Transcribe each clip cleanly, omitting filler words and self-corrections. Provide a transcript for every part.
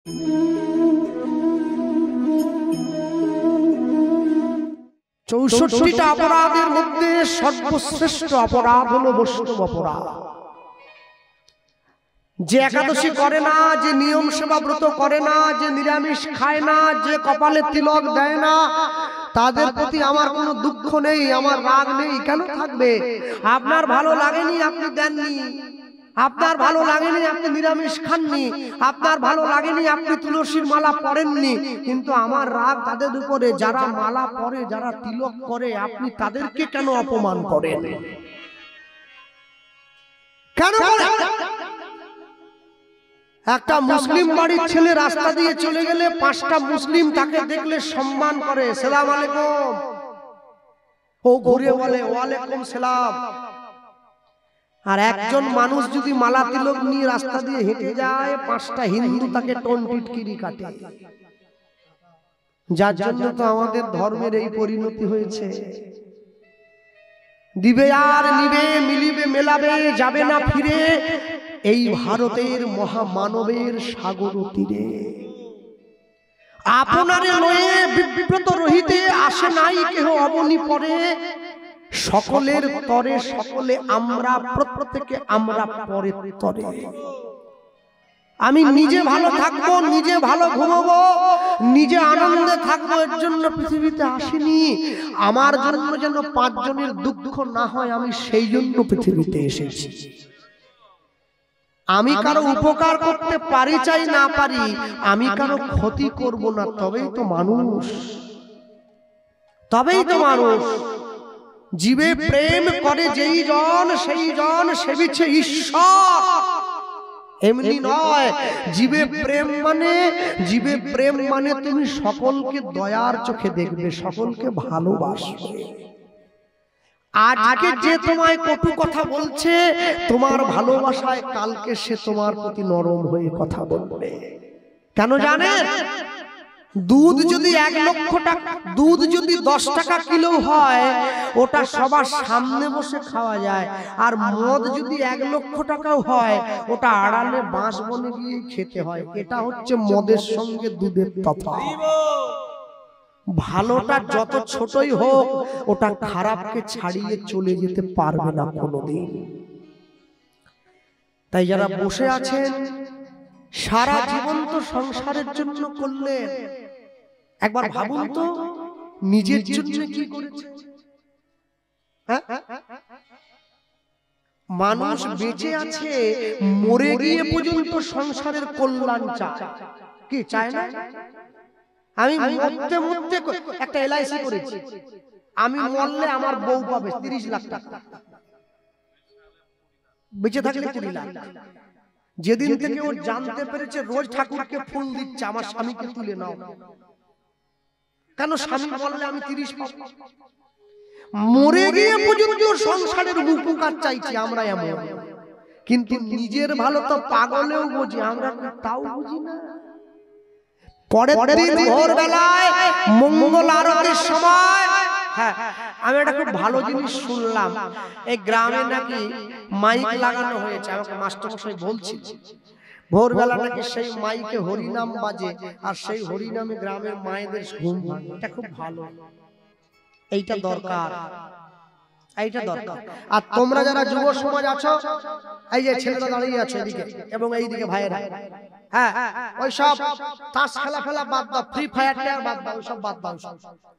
64টা অপরাধের মধ্যে সর্বশ্রেষ্ঠ অপরাধ হলো বৈষ্ণব অপরাধ। যে একাদশী করে না, যে নিয়ম সেবা ব্রত করে না, যে নিরামিষ খায় না, যে কপালে তিলক দেয় না, তাদের প্রতি আমার কোনো দুঃখ নেই, আমার রাগ নেই। কেন থাকবে? আপনার ভালো লাগেনি, আপনি দেননি। আপনার ভালো লাগেনি, আপনি নিরামিষ খাননি। আপনার ভালো লাগেনি, আপনি তুলসীর মালা পরেননি। কিন্তু আমার রাগ তাদের উপরে, যারা মালা পরে, যারা তিলক করে। আপনি তাদেরকে কেন অপমান করেন? কেন? একটা মুসলিম বাড়ির ছেলে রাস্তা দিয়ে চলে গেলে 5টা মুসলিম তাকে দেখলে সম্মান করে, সালাম আলাইকুম। ও ঘুরে বলে ওয়ালাইকুম সালাম। আর একজন মানুষ যদি মালা তিলক নিয়ে রাস্তা দিয়ে হেঁটে যায়, 5টা হিন্দু তাকে টোন টিটকিরি কাটে। যার জন্য তো আমাদের ধর্মের এই পরিণতি হয়েছে। দিবে আর নিবে, মিলিবে মেলাবে, যাবে না ফিরে এই ভারতের মহামানবের সাগর তীরে। আপনারে লয়ে বিব্রত রহিতে আসে নাই কেহ অবনি পরে। সকলের তরে সকলে আমরা, প্রত্যেকে আমরা পরে তরে। আমি নিজে ভালো থাকবো, নিজে ভালো ঘুমাবো, নিজে আনন্দে থাকবো, এর জন্য পৃথিবীতে আসিনি। আমার জন্য যেন 5 জনের দুঃখ না হয়, আমি সেই জন্য পৃথিবীতে এসেছি। আমি কারো উপকার করতে পারি চাই না পারি, আমি কারো ক্ষতি করব না। তবেই তো মানুষ, তবেই তো মানুষ। জীবে প্রেম করে যেই জন, সেই জন সেবিছে ঈশ্বর। এমনি নয়। জীবে প্রেম মানে তুমি সকলকে দয়ার চোখে দেখবে, সকলকে ভালোবাসবে। আজকে যে তোমায় কটু কথা বলছে, তোমার ভালোবাসায় কালকে সে তোমার প্রতি নরম হয়ে কথা বলবে। কেন জানেন? দুধ যদি 1 লক্ষ টাকা, দুধ যদি 10 টাকা কিলো হয়, ওটা সবার সামনে বসে খাওয়া যায়। আর মদ যদি 1 লক্ষ টাকাও হয়, ওটা আড়ালে বাঁশ বনে গিয়ে খেতে হয়। এটা হচ্ছে মদের সঙ্গে দুধের তফাৎ। ভালোটা যত ছোটই হোক, ওটা খারাপকে ছাড়িয়ে চলে যেতে পারবে না কোনোদিন। তাই যারা বসে আছেন, সারা জীবন তো সংসারের জন্য করলেন, একবার ভাবুন তো নিজের জন্য কি করেছে। মানুষ বেঁচে আছে, মরে গিয়ে পর্যন্ত সংসারের কল্যাণ চায়। কি চায় না? আমি মরতে মরতে একটা LIC করেছি, আমি মরলে আমার বউ পাবে 30 লাখ টাকা, বেঁচে থাকলে 20 লাখ। যেদিন থেকে ও জানতে পেরেছে রোজ ঠাকুরকে ফোন দিচ্ছে, আমার স্বামীকে তুলে নাও, কেন স্বামী মরলে আমি 30 পাবো। মরে গিয়ে পর্যন্ত সংসারের উপকার চাইছি আমরা এমন। কিন্তু নিজের ভালো তো পাগলেও বুঝি, আমরা তাও বুঝি না। পরের দিন ভোরবেলায় মঙ্গল আরতির সময়, হ্যাঁ, আমি একটা খুব ভালো জিনিস শুনলাম। এই গ্রামে নাকি মাইক লাগানো হয়েছে, আমাকে মাস্টারমশাই বলছিল। ভোরবেলা নাকি সেই মাইকে হরিনাম বাজে, আর সেই হরিনামে গ্রামের মায়েদের ঘুম ভাঙে। এটা খুব ভালো, এইটা দরকার, এইটা দরকার। আর তোমরা যারা যুব সমাজ আছো, এই যে ছেলেরা দাঁড়িয়ে আছে এদিকে এবং এইদিকে ভাইয়েরা, হ্যাঁ, ওই সব তাস খেলা ফেলা বাদ দাও, ফ্রি ফায়ার বাদ দাও, ওইসব বাদ দাও,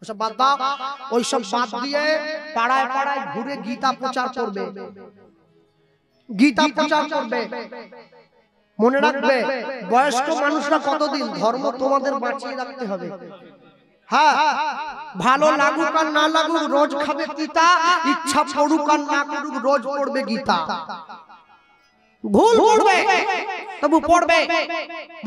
ওইসব বাদ দাও। ওইসব বাদ দিয়ে পাড়ায় পাড়ায় ঘুরে গীতা প্রচার করবে, গীতা প্রচার করবে। মনে রাখবে, বয়স্ক মানুষরা কতদিন, ধর্ম তোমাদের বাঁচিয়ে রাখতে হবে। হ্যাঁ, ভালো লাগুক আর না লাগুক, রোজ খাবে গীতা, ইচ্ছা পড়ুক আর না করুক, রোজ পড়বে গীতা। ভুল পড়বে তবু পড়বে।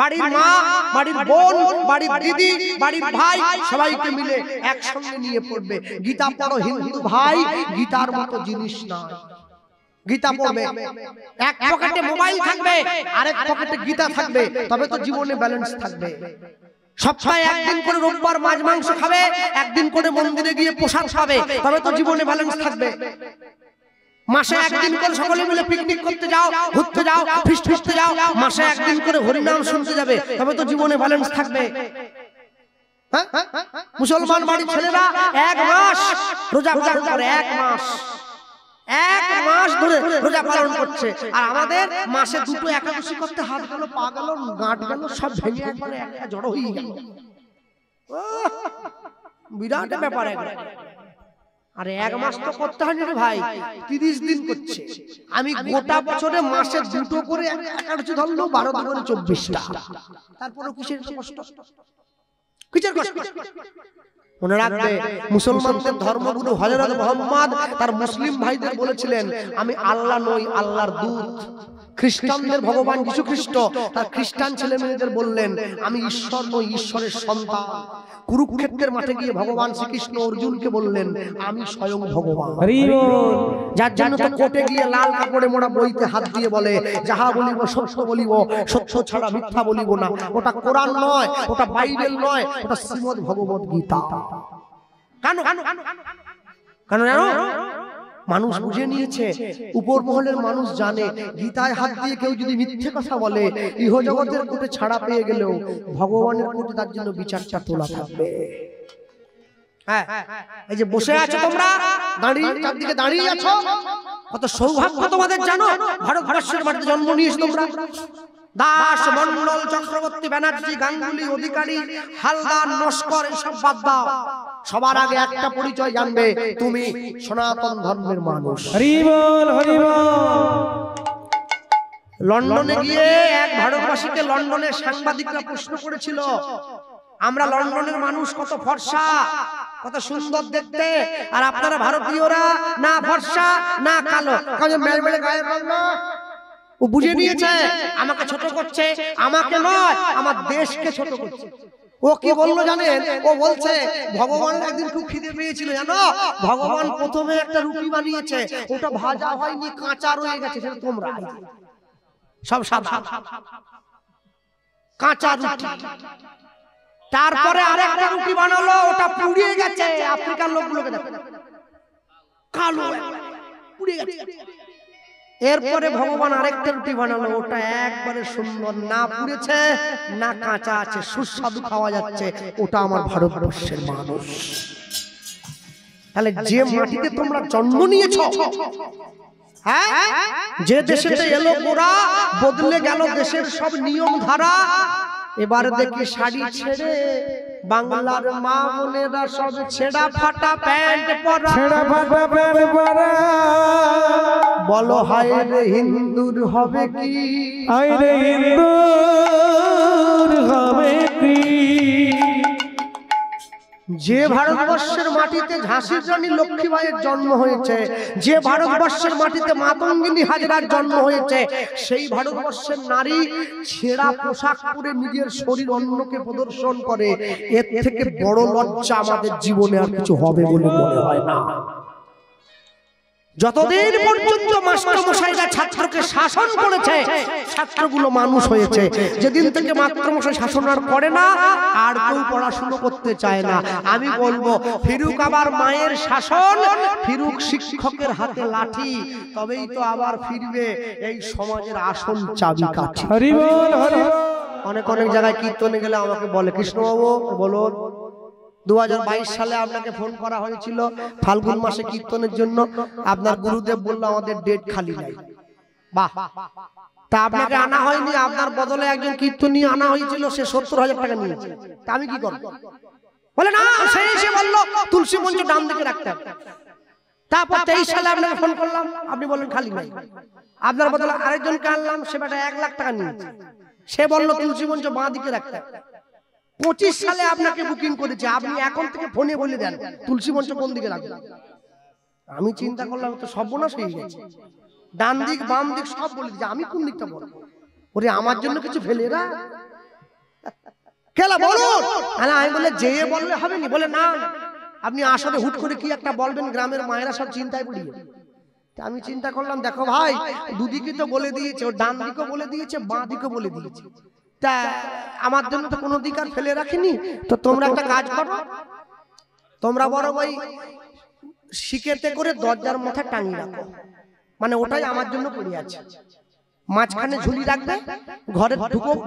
বাড়ির মা, বাড়ির বোন, বাড়ির দিদি, বাড়ির ভাই সবাইকে মিলে একসঙ্গে নিয়ে পড়বে। গীতা পড়ো হিন্দু ভাই, গীতার মতো জিনিস না। গীতা পড়বে, এক পকেটে মোবাইল থাকবে, আরেক পকেটে গীতা থাকবে, তবে তো জীবনে ব্যালেন্স থাকবে। সপ্তাহে একদিন করে রোববার মাছ মাংস খাবে, একদিন করে মন্দিরে গিয়ে প্রসাদ খাবে, তবে তো জীবনে ব্যালেন্স থাকবে। মাসে একদিন করে সকলে মিলে পিকনিক করতে যাও, ঘুরতে যাও, ফিস্ট করতে যাও, মাসে একদিন করে হরিনাম শুনতে যাবে, তবে তো জীবনে ব্যালেন্স থাকবে। মুসলমান বাড়ির ছেলেরা 1 মাস রোজা পালন করে, 1 মাস ধরে রোজা পালন করছে, আর আমাদের মাসে 2টো একাদশী করতে হাত গেল, পা গেল, গাঁট গেল, সব ভেঙে একবারে একটা জড়ো হয়ে গেল। বিরাট ব্যাপার। আরে 1 মাস তো করতে হয় না রে ভাই, 30 দিন করছে। আমি গোটা বছরে মাসে 2টো করে একাদশী ধরলেও 12 দুগুণে 24টা, তারপরে কিসের কষ্ট, কিসের কষ্ট? মনে রাখবে, মুসলমানদের ধর্মগুরু হযরত মুহাম্মদ তার মুসলিম ভাইদের বলেছিলেন, আমি আল্লাহ নই, আল্লাহর দূত। খ্রিস্টানদের ভগবান যীশু খ্রিস্ট তার খ্রিস্টান ছেলে মেয়েদের বললেন, আমি ঈশ্বর নই, ঈশ্বরের সন্তান। কুরুক্ষেত্রের মাঠে গিয়ে ভগবান শ্রীকৃষ্ণ অর্জুনকে বললেন, আমি স্বয়ং ভগবান। যার জন্য তো কোর্টে গিয়ে লাল কাপড়ে মোড়া বইতে হাত দিয়ে বলে, যাহা বলিব সত্য বলিব, সত্য ছাড়া মিথ্যা বলিব না। ওটা কোরআন নয়, ওটা বাইবেল নয়, ওটা শ্রীমদ্ ভগবত গীতা। কেন জানো? মানুষ বুঝে নিয়েছে, উপর মহলের মানুষ জানে, গীতায় হাত দিয়ে কেউ যদি মিথ্যে কথা বলে, ইহজগতের কোর্টে ছাড়া পেয়ে গেলেও ভগবানের কোর্টে তার জন্য বিচারটা তোলা থাকবে। হ্যাঁ, এই যে বসে আছো তোমরা, দাঁড়িয়ে চারদিকে দাঁড়িয়ে আছো, কত সৌভাগ্য তোমাদের জানো? ভারতবর্ষের মাটিতে জন্ম নিয়েছো তোমরা। দাস, মন্ডল, চক্রবর্তী, ব্যানার্জি, গাঙ্গুলি, অধিকারী, হালদার, নস্কর, এসব বাদ দাও। সবার আগে একটা পরিচয় জানবে, তুমি সনাতন ধর্মের মানুষ। হরি বল, হরি বল। লন্ডনে গিয়ে এক ভারতবাসীকে লন্ডনের সাংবাদিকরা প্রশ্ন করেছিল, আমরা লন্ডনের মানুষ কত ফর্সা, কত সুন্দর দেখতে, আর আপনারা ভারতীয়রা না ফর্সা না কালো, গায়ের রং না। ও বুঝে নিয়েছে আমাকে ছোট করছে, আমাকে নয় আমার দেশকে ছোট করছে। ও কি বললো জানেন? ও বলছে, ভগবান একদিন খুব খিদে পেয়েছিল জানো, ভগবান প্রথমে একটা রুটি বানিয়েছে, ওটা ভাজা হয়নি, কাঁচা রয়ে গেছে, সেটা তোমরা সব সাদা কাঁচা রুটি। তারপরে আরেকটা রুটি বানালো, ওটা পুড়িয়ে গেছে, আফ্রিকার লোকগুলোকে দেখো কালো পুড়িয়ে গেছে। এরপরে ভগবান আরেকটা রুটি বানালো, ওটা একবারে সুন্দর, না পুড়েছে না কাঁচা আছে, সুস্বাদু খাওয়া যাচ্ছে, ওটা আমার ভারতবর্ষের মানুষ। তাহলে যে মাটিতে তোমরা জন্ম নিয়েছো, হ্যাঁ, যে দেশেতে এলো গোরা, বদলে গেল দেশের সব নিয়ম ধারা। এবার দেখি শাড়ি ছেড়ে বাংলার মা বোনেরা সব ছেঁড়া ফাটা প্যান্ট পরা, বলো হায় রে হিন্দুর হবে কি, হায় রে হিন্দুর হবে কি। যে ভারতবর্ষের মাটিতে ঝাঁসির রানী লক্ষ্মীবাইয়ের জন্ম হয়েছে, যে ভারতবর্ষের মাটিতে মাতঙ্গিনী হাজরার জন্ম হয়েছে, সেই ভারতবর্ষের নারী ছেঁড়া পোশাক পরে নিজের শরীর অন্যকে প্রদর্শন করে, এর থেকে বড় লজ্জা আমাদের জীবনে আর কিছু হবে বলে মনে হয় না। যতদিন পর্যন্ত মাস্টার মশাইরা ছাত্রকে শাসন করেছে, ছাত্রগুলো মানুষ হয়েছে। যেদিন থেকে মাস্টার মশাই শাসন আর করে না, আর কেউ পড়াশুনো করতে চায় না। আমি বলবো, ফিরুক আবার মায়ের শাসন, ফিরুক শিক্ষকের হাতে লাঠি, তবেই তো আবার ফিরবে এই সমাজের আসল চাবিকাঠি। হরি বল, হরি বল। অনেক জায়গায় কীর্তনে গেলে আমাকে বলে, কৃষ্ণবাবু বলুন, 2022 সালে আপনাকে ফোন করা হয়েছিল ফাল্গুন মাসে কীর্তনের জন্য, আপনার গুরুদেব বললো আমাদের ডেট খালি নাই। বাহ, তা আপনাকে আনা হয়নি, আপনার বদলে একজন কীর্তনী আনা হয়েছিল, সে 70,000 টাকা নিয়েছে, তা আমি কি করব? বলে না, সে এসে বললো তুলসী মঞ্চ ডান দিকে রাখতে হবে। তারপর 23 সালে আপনাকে ফোন করলাম, আপনি বললেন খালি নাই, আপনার বদলে আরেকজনকে আনলাম, সে বেটা 1 লাখ টাকা নিয়েছে, সে বললো তুলসী মঞ্চ বাঁ দিকে রাখতে হবে। 25 সালে আপনাকে বুকিং করেছে, আপনি এখন থেকে ফোনে বলে দেন তুলসী মঞ্চ কোন দিকে রাখবেন। আমি চিন্তা করলাম তো সর্বনাশ হয়ে গেছে, ডান দিক বাম দিক সব বলে দিচ্ছে, আমি কোন দিকটা বলবো? ওরে আমার জন্য কিছু ফেলে না খেলা বলুন। আমি বলে যে বললে হবে নি, বলে না আপনি আসলে হুট করে কি একটা বলবেন, গ্রামের মায়েরা সব চিন্তায় পড়িয়ে। আমি চিন্তা করলাম, দেখো ভাই, দুদিকে তো বলে দিয়েছে, ও ডান দিকও বলে দিয়েছে, বাঁ দিকও বলে দিয়েছে, তা আমার জন্য তো কোনো দিক আর ফেলে রাখিনি। তো তোমরা একটা কাজ করো, তোমরা বড় ভাই শিকেতে করে দরজার মাথায় টাঙিয়ে রাখো, মানে ওটাই আমার জন্য পড়ে আছে। মাঝখানে ঝুলি রাখবে, ঘরে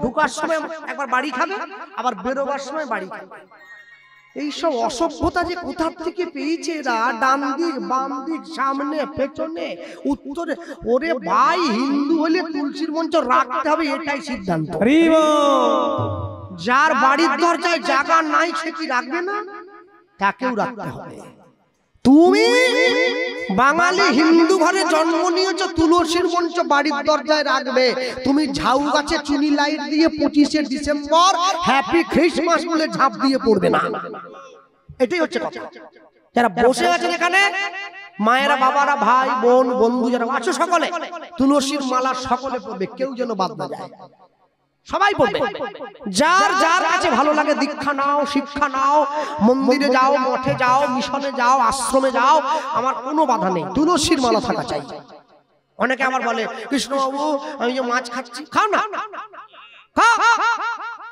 ঢুকার সময় একবার বাড়ি খাবে, আবার বেরোবার সময় বাড়ি খাবে। এইসব অসভ্যতা যে কোথা থেকে পেয়েছে এরা, ডান দিক বাম দিক সামনে পেছনে উত্তরে। ওরে ভাই, হিন্দু হলে তুলসীর মঞ্চ রাখতে হবে, এটাই সিদ্ধান্ত। যার বাড়ির দরজায় জায়গা নাই সে কি রাখবে না? তাকেও রাখতে হবে। তুমি বাঙালি হিন্দু ঘরে জন্ম নিয়েছ, তুলসীর মঞ্চ বাড়ির দরজায় রাখবে। তুমি ঝাউ গাছে চুনি লাইট দিয়ে 25শে ডিসেম্বর হ্যাপি খ্রিস্টমাস বলে ঝাঁপ দিয়ে পড়বে না। এটাই হচ্ছে কথা। যারা বসে আছেন এখানে, মায়েরা বাবারা ভাই বোন বন্ধু যারা আছো, সকলে তুলসীর মালা সকলে পড়বে, কেউ যেন বাদ না যায়, সবাই পড়বে। যার যার কাছে ভালো লাগে দীক্ষা নাও, শিক্ষা নাও, মন্দিরে যাও, মঠে যাও, মিশনে যাও, আশ্রমে যাও, আমার কোনো বাধা নেই, তুলসীর মালা থাকা চাই। অনেকে আমার বলে, কৃষ্ণবাবু আমি যে মাছ খাচ্ছি, খাও না,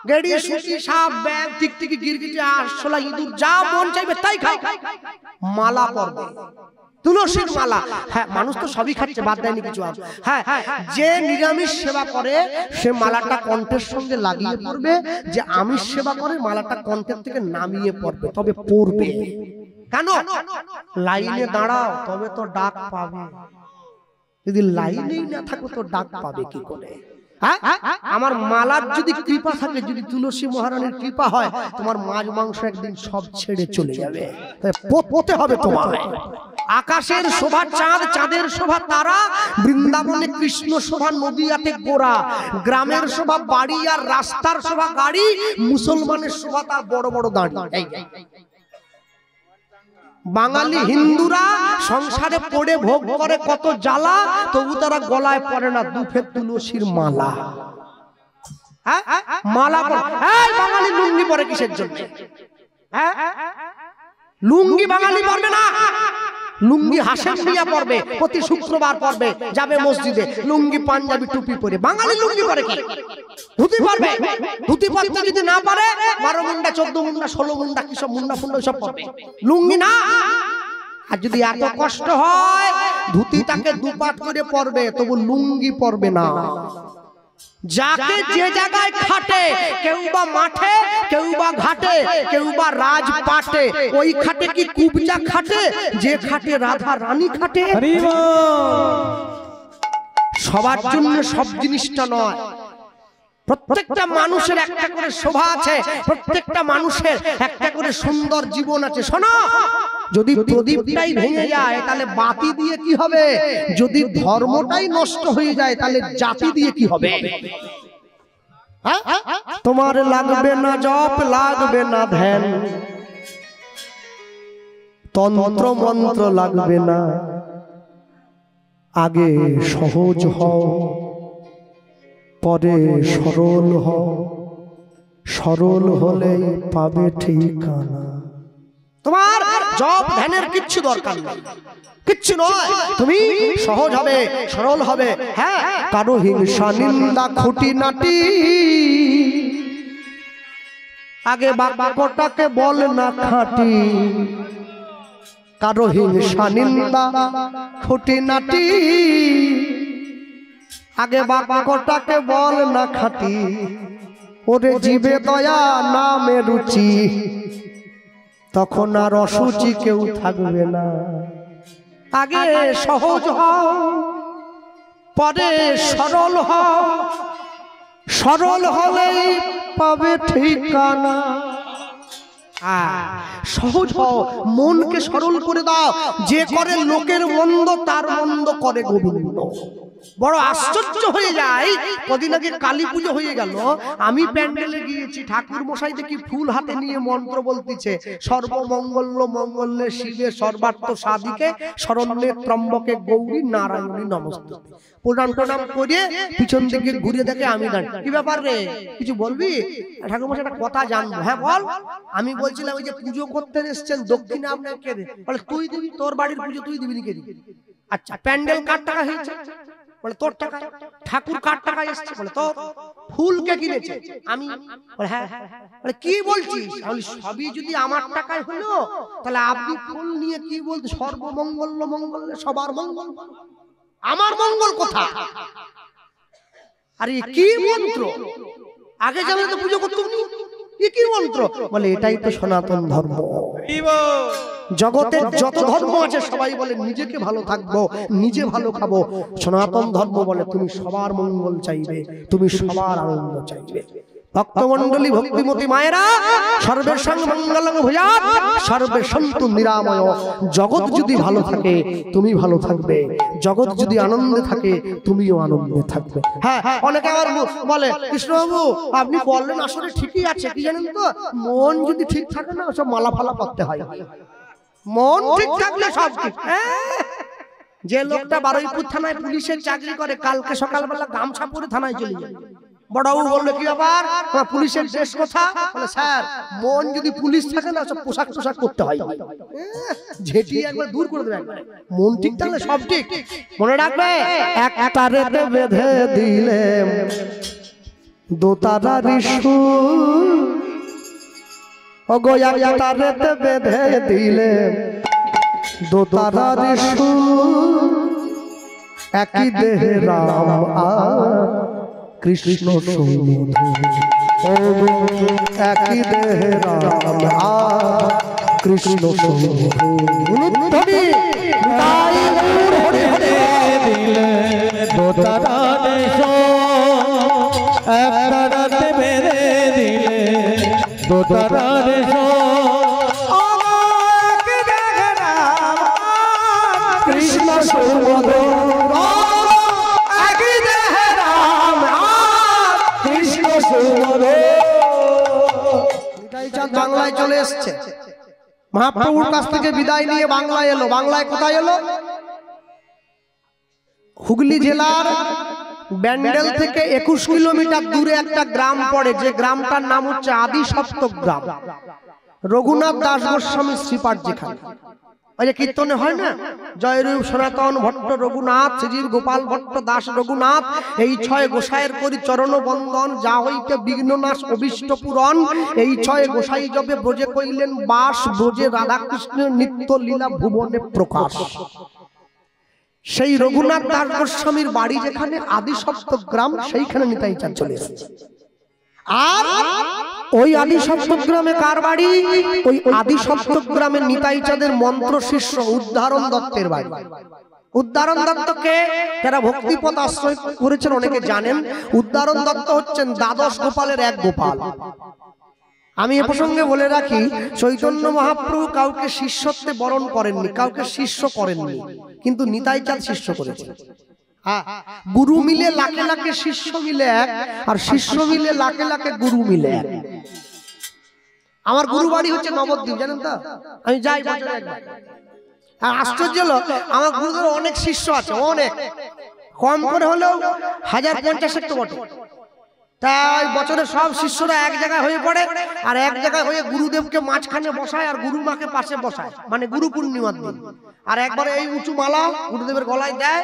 গেড়ি সুতি সাপ ব্যাগ টিকটিকি গিরগিটি আরশোলা ইঁদুর যা মন চাইবে তাই খাও, মালা পড়বে, তুলসীর মালা। হ্যাঁ, মানুষ তো সবই খাচ্ছে, বাদ দেয়নি কিছু। হ্যাঁ, যে নিরামিষ সেবা করে সে মালাটা কণ্ঠের সঙ্গে লাগিয়ে পড়বে, যে আমিষ সেবা করে মালাটা কণ্ঠের থেকে নামিয়ে পড়বে, তবে পড়বে। কেন? লাইনে দাঁড়াও তবে তো ডাক পাবে, যদি লাইনেই না থাকো তো ডাক পাবে কি করে? আমার মালার যদি কৃপা থাকে, যদি তুলসী মহারানীর কৃপা হয়, তোমার মাছ মাংস একদিন সব ছেড়ে চলে যাবে। পড়তে হবে তোমার। আকাশের শোভা চাঁদ, চাঁদের শোভা তারা, বৃন্দাবনে কৃষ্ণ শোভা নদিয়াতে গোরা, গ্রামের শোভা বাড়ি আর রাস্তার শোভা গাড়ি, মুসলমানের শোভা তার বড় বড় দাঁড়ি। বাঙালি হিন্দুরা সংসারে পড়ে ভোগ করে কত জ্বালা, তবু তারা গলায় পড়ে না দুফের তুলসীর মালা। মালা বাঙালি লুঙ্গি পরে কিসের জন্য? লুঙ্গি বাঙালি পরবে না, লুঙ্গি হাসেম মিয়া পরবে, প্রতি শুক্রবার পরবে, যাবে মসজিদে লুঙ্গি পাঞ্জাবি টুপি পরে। বাঙালি লুঙ্গি পরে কি? ধুতি পরবে। ধুতি পরতে যদি না পারে 12 মুন্ডা 14 মুন্ডা 16 মুন্ডা কি সব মুন্ডা ফুন্ডা সব পরবে, লুঙ্গি না। আর যদি এত কষ্ট হয় ধুতিটাকে দুপাট করে পরবে, তবু লুঙ্গি পরবে না। যাকে যে জায়গায় খাটে, কেউ বা মাঠে, কেউ বা ঘাটে, কেউ বা রাজপাটে, ওই খাটে কি কুবজা খাটে, যে খাটে রাধা রানী খাটে। সবার জন্য সব জিনিসটা নয়। প্রত্যেকটা মানুষের একটা করে শোভা আছে, প্রত্যেকটা মানুষের একটা করে সুন্দর জীবন আছে। শোনো, যদি প্রদীপটাই ভেঙে যায় তাহলে বাতি দিয়ে কি হবে? যদি ধর্মটাই নষ্ট হয়ে যায় তাহলে জাতি দিয়ে কি হবে? তোমার লাগবে না জপ, লাগবে না ধ্যান, তন্ত্র মন্ত্র লাগবে না, আগে সহজ হও পরে সরল হও, সরল হলেই পাবে ঠিকানা। তোমার জপ ধ্যানের কিচ্ছু দরকার নেই, কিচ্ছু নয়, তুমি সহজ হবে, সরল হবে। হ্যাঁ, কারো হিংসা নিন্দা খুঁটিনাটি, আগে বাক্যটাকে বল না খাঁটি। কারো হিংসা নিন্দা খুঁটিনাটি, আগে বাক্যটাকে বল না খাঁটি। ওরে জীবে দয়া নামে রুচি, তখন আর অসুচি কেউ থাকবে না। আগে সহজ হও পরে সরল হও, সরল হলেই পাবে ঠিকানা। সহজ হও, মনকে সরল করে দাও। যে করে লোকের মন্দ তার মন্দ করে গোবিন্দ। বড় আশ্চর্য হয়ে যায়, কদিন আগে কালী পুজো হয়ে গেল, আমি প্যান্ডেলে গিয়েছি, ঠাকুর মশাই দেখি ফুল হাতে নিয়ে মন্ত্র বলতেছে, সর্বমঙ্গল্য মঙ্গলে শিবে সর্বার্থ সাধিকে শরণ্যে ত্রম্বকে গৌরী নারায়ণী নমস্তুতে। প্রণাম টনাম করে পিছন দিকে ঘুরে দেখে আমি দাঁড়িয়ে। কি ব্যাপার রে, কিছু বলবি? ঠাকুর মশাই একটা কথা জানবো। হ্যাঁ বল। আমি বলছিলাম ওই যে পুজো করতে এসছেন দক্ষিণে আপনার কে দেবে? বলে তুই দিবি, তোর বাড়ির পুজো তুই দিবি, কে দিবি? আচ্ছা, প্যান্ডেল কার টাকা হয়েছে? বলে তোর টাকা। ঠাকুর কার টাকা এসছে? বলে তোর। ফুল কে কিনেছে? আমি। বলে হ্যাঁ। বলে কি বলছিস? আমি সবই যদি আমার টাকায় হলো তাহলে আপনি ফুল নিয়ে কি বলতে? সর্বমঙ্গল মঙ্গলে সবার মঙ্গল। আমার মঙ্গল কথা। আরে কি মন্ত্র? আগে জানলে তো পুজো করতাম না। কি মন্ত্র? বলে এটাই তো সনাতন ধর্ম। জগতের যত ধর্ম আছে সবাই বলে নিজেকে ভালো থাকবো, নিজে ভালো খাবো। সনাতন ধর্ম বলে তুমি সবার মঙ্গল চাইবে, তুমি সবার আনন্দ চাইবে। ভক্তমণ্ডলী, ভক্তিমতী মায়েরা, সর্বেষাং মঙ্গলং ভূয়াৎ সর্বে সন্তু নিরাময়। জগৎ যদি ভালো থাকে তুমি ভালো থাকবে, জগৎ যদি আনন্দে থাকে তুমিও আনন্দে থাকবে। হ্যাঁ, অনেকে আবার বলে কৃষ্ণবাবু আপনি বললেন আসলে ঠিকই আছে, কি জানেন তো, মন যদি ঠিক থাকে না সব মালা ফালা করতে হয়। মন ঠিক থাকলে সব ঠিক। যে লোকটা বারুইপুর থানায় পুলিশের চাকরি করে কালকে সকালবেলা গামছা পরে থানায় চলে যাবে। বড়বাবু বললো কি ব্যাপার, পুলিশের ড্রেস কথা? বলে স্যার মন যদি পুলিশ থাকে না সব পোশাক টোশাক করতে হয়। ঝেঁটিয়ে একবার দূর করে দেবে। মন ঠিক থাকলে সব ঠিক। মনে রাখবে, একটা রেতে বেঁধে দিলে দোতারা ঋষু, ওগো একটা রেতে বেঁধে দিলে দোতারা ঋষু, একই দেহে রাম আর কৃষ্ণ সমধু, একই দেহে রাম আর কৃষ্ণ সমধু। দিলে দোতারা ঋষু, একটা রাতে বেঁধে দিলে দোতারা ঋষু, কৃষ্ণ সমধু, বাংলায় চলে এসছে। মহাপ্রভুর কাছ থেকে বিদায় নিয়ে বাংলায় এলো। বাংলায় কোথায় এলো? হুগলি জেলার ব্যান্ডেল থেকে 21 কিলোমিটার দূরে একটা গ্রাম পড়ে, যে গ্রামটার নাম হচ্ছে আদি সপ্তক গ্রাম। রঘুনাথ দাস গোস্বামী শ্রীপাঠ যেখানে, ওই যে কীর্তনে হয় না, জয়রূপ সনাতন ভট্ট রঘুনাথ, শ্রীজীর গোপাল ভট্ট দাস রঘুনাথ, এই ছয় গোসাইয়ের করি চরণ বন্দন, যা হইতে বিঘ্ননাশ অভিষ্ট পূরণ। এই ছয় গোসাই জবে ব্রজে কইলেন বাস, ব্রজে রাধাকৃষ্ণের নিত্য লীলা ভুবনে প্রকাশ। সেই রঘুনাথ দাস গোস্বামীর বাড়ি যেখানে আদি সপ্তক গ্রাম, সেইখানে নিতাই চাঁদ চলে এসেছে। আর ওই আদি সপ্তক গ্রামে কার বাড়ি? ওই আদি সপ্তক গ্রামের নিতাই চাঁদের মন্ত্র শিষ্য উদ্ধারণ দত্তের বাড়ি। উদ্ধারণ দত্তকে যারা ভক্তিপথ আশ্রয় করেছেন অনেকে জানেন। উদ্ধারণ দত্ত হচ্ছেন দ্বাদশ গোপালের এক গোপাল। আমি এ প্রসঙ্গে বলে রাখি, চৈতন্য মহাপ্রভু কাউকে শিষ্যত্বে বরণ করেননি, কাউকে শিষ্য করেননি, কিন্তু নিতাই চাঁদ শিষ্য করেছেন। গুরু মিলে লাখে লাখে শিষ্য মিলে এক, আর শিষ্য মিলে লাখে লাখে গুরু মিলে এক। আমার গুরু বাড়ি হচ্ছে নবদ্বীপ, জানেন তো? আমি যাই বছরে একবার। আর আশ্চর্য হলো, আমার গুরুদের অনেক শিষ্য আছে, অনেক, কম করে হলেও 1050 একটু বটে। তাই বছরে সব শিষ্যরা এক জায়গায় হয়ে পড়ে, আর এক জায়গায় হয়ে গুরুদেবকে মাঝখানে বসায় আর গুরু মাকে পাশে বসায়, মানে গুরু পূর্ণিমার দিন। আর একবারে এই উঁচু মালা গুরুদেবের গলায় দেয়।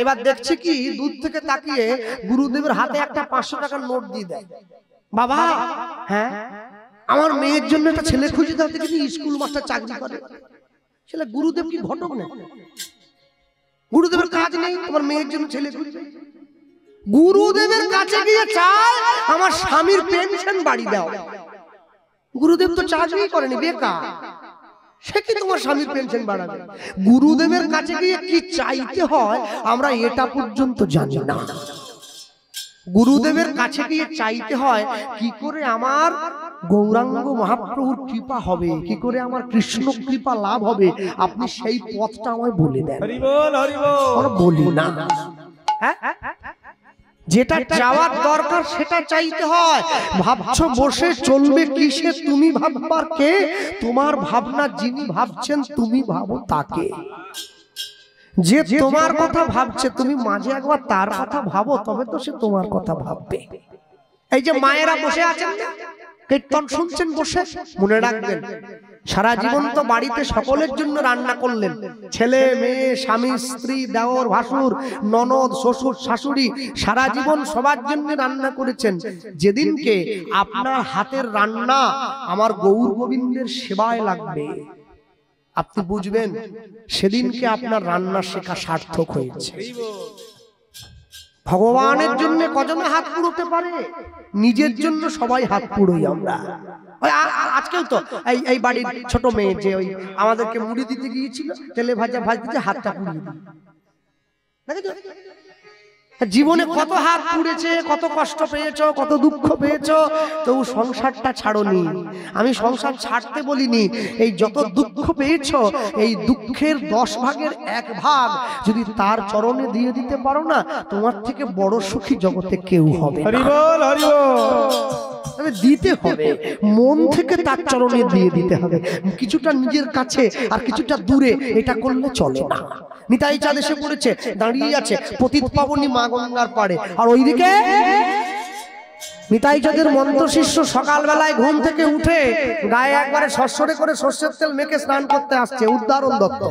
এবার দেখছি কি, দূর থেকে তাকিয়ে গুরুদেবের হাতে একটা 500 টাকার নোট দিয়ে দেয়। বাবা, হ্যাঁ আমার মেয়ের জন্য একটা ছেলে খুঁজে দাও, দেখি স্কুল মাস্টার চাকরি করে। ছেলে গুরুদেব কি ঘটক না? গুরুদেবের কাজ নেই, তোমার মেয়ের জন্য ছেলে খুঁজবে। গুরুদেবের কাছে গিয়ে চায় আমার স্বামীর পেনশন বাড়ি দাও। গুরুদেব তো চাকরি করেনি, বেকার, সে কি তোমার স্বামীর পেনশন বাড়াবে? গুরুদেবের কাছে গিয়ে কি চাইতে হয় আমরা এটা পর্যন্ত জানি না। গুরুদেবের কাছে গিয়ে চাইতে হয় কি করে আমার গৌরাঙ্গ মহাপ্রভুর কৃপা হবে, কি করে আমার কৃষ্ণ কৃপা লাভ হবে, আপনি সেই পথটা আমায় বলে দেন। আমরা বলি না। হ্যাঁ, যেটা চাওয়ার দরকার সেটা চাইতে হয়। ভাবছো বসে চলবে কিসে, তুমি ভাববার কে? তোমার ভাবনা যিনি ভাবছেন তুমি ভাবো তাকে। যে তোমার কথা ভাবছে তুমি মাঝে একবার তার কথা ভাবো, তবে তো সে তোমার কথা ভাববে। এই যে মায়েরা বসে আছেন কীর্তন শুনছেন বসে, মনে রাখবেন সারা জীবন তো বাড়িতে সকলের জন্য রান্না করলেন, ছেলে মেয়ে স্বামী স্ত্রী দেওর ভাসুর ননদ শ্বশুর শাশুড়ি, সারা জীবন সবার জন্য রান্না করেছেন। যেদিনকে আপনার হাতের রান্না আমার গৌর গোবিন্দের সেবায় লাগবে, আপনি বুঝবেন সেদিনকে আপনার রান্না শেখা সার্থক হয়েছে। ভগবানের জন্য কজনে হাত পুড়োতে পারে? নিজের জন্য সবাই হাত পুড়োই আমরা। আজকেও তো এই বাড়ির ছোট মেয়ে যে ওই আমাদেরকে মুড়ি দিতে গিয়েছিল, তেলে ভাজা ভাজতে হাতটা পুড়িয়ে দিল। জীবনে কত হাত পুড়েছে, কত কষ্ট পেয়েছো, কত দুঃখ পেয়েছো, তো সংসারটা ছাড়োনি। আমি সংসার ছাড়তে বলিনি, এই যত দুঃখ পেয়েছো এই দুঃখের 10 ভাগের 1 ভাগ যদি তার চরণে দিয়ে দিতে পারো না, তোমার থেকে বড় সুখী জগতে কেউ হবে না। হরি বল, হরি বল। দিতে হবে, মন থেকে তার চরণে দিয়ে দিতে হবে। কিছুটা নিজের কাছে আর কিছুটা দূরে, এটা করলে চলে না। নিতাই চাঁদ এসে পড়েছে, দাঁড়িয়ে আছে পতিত পাবনী মা গঙ্গার পাড়ে, আর ওইদিকে নিতাই চাঁদের মন্ত্র শিষ্য সকালবেলায় ঘুম থেকে উঠে গায়ে একবারে সরসরে করে সর্ষের তেল মেখে স্নান করতে আসছে। উদ্ধারণ দত্ত,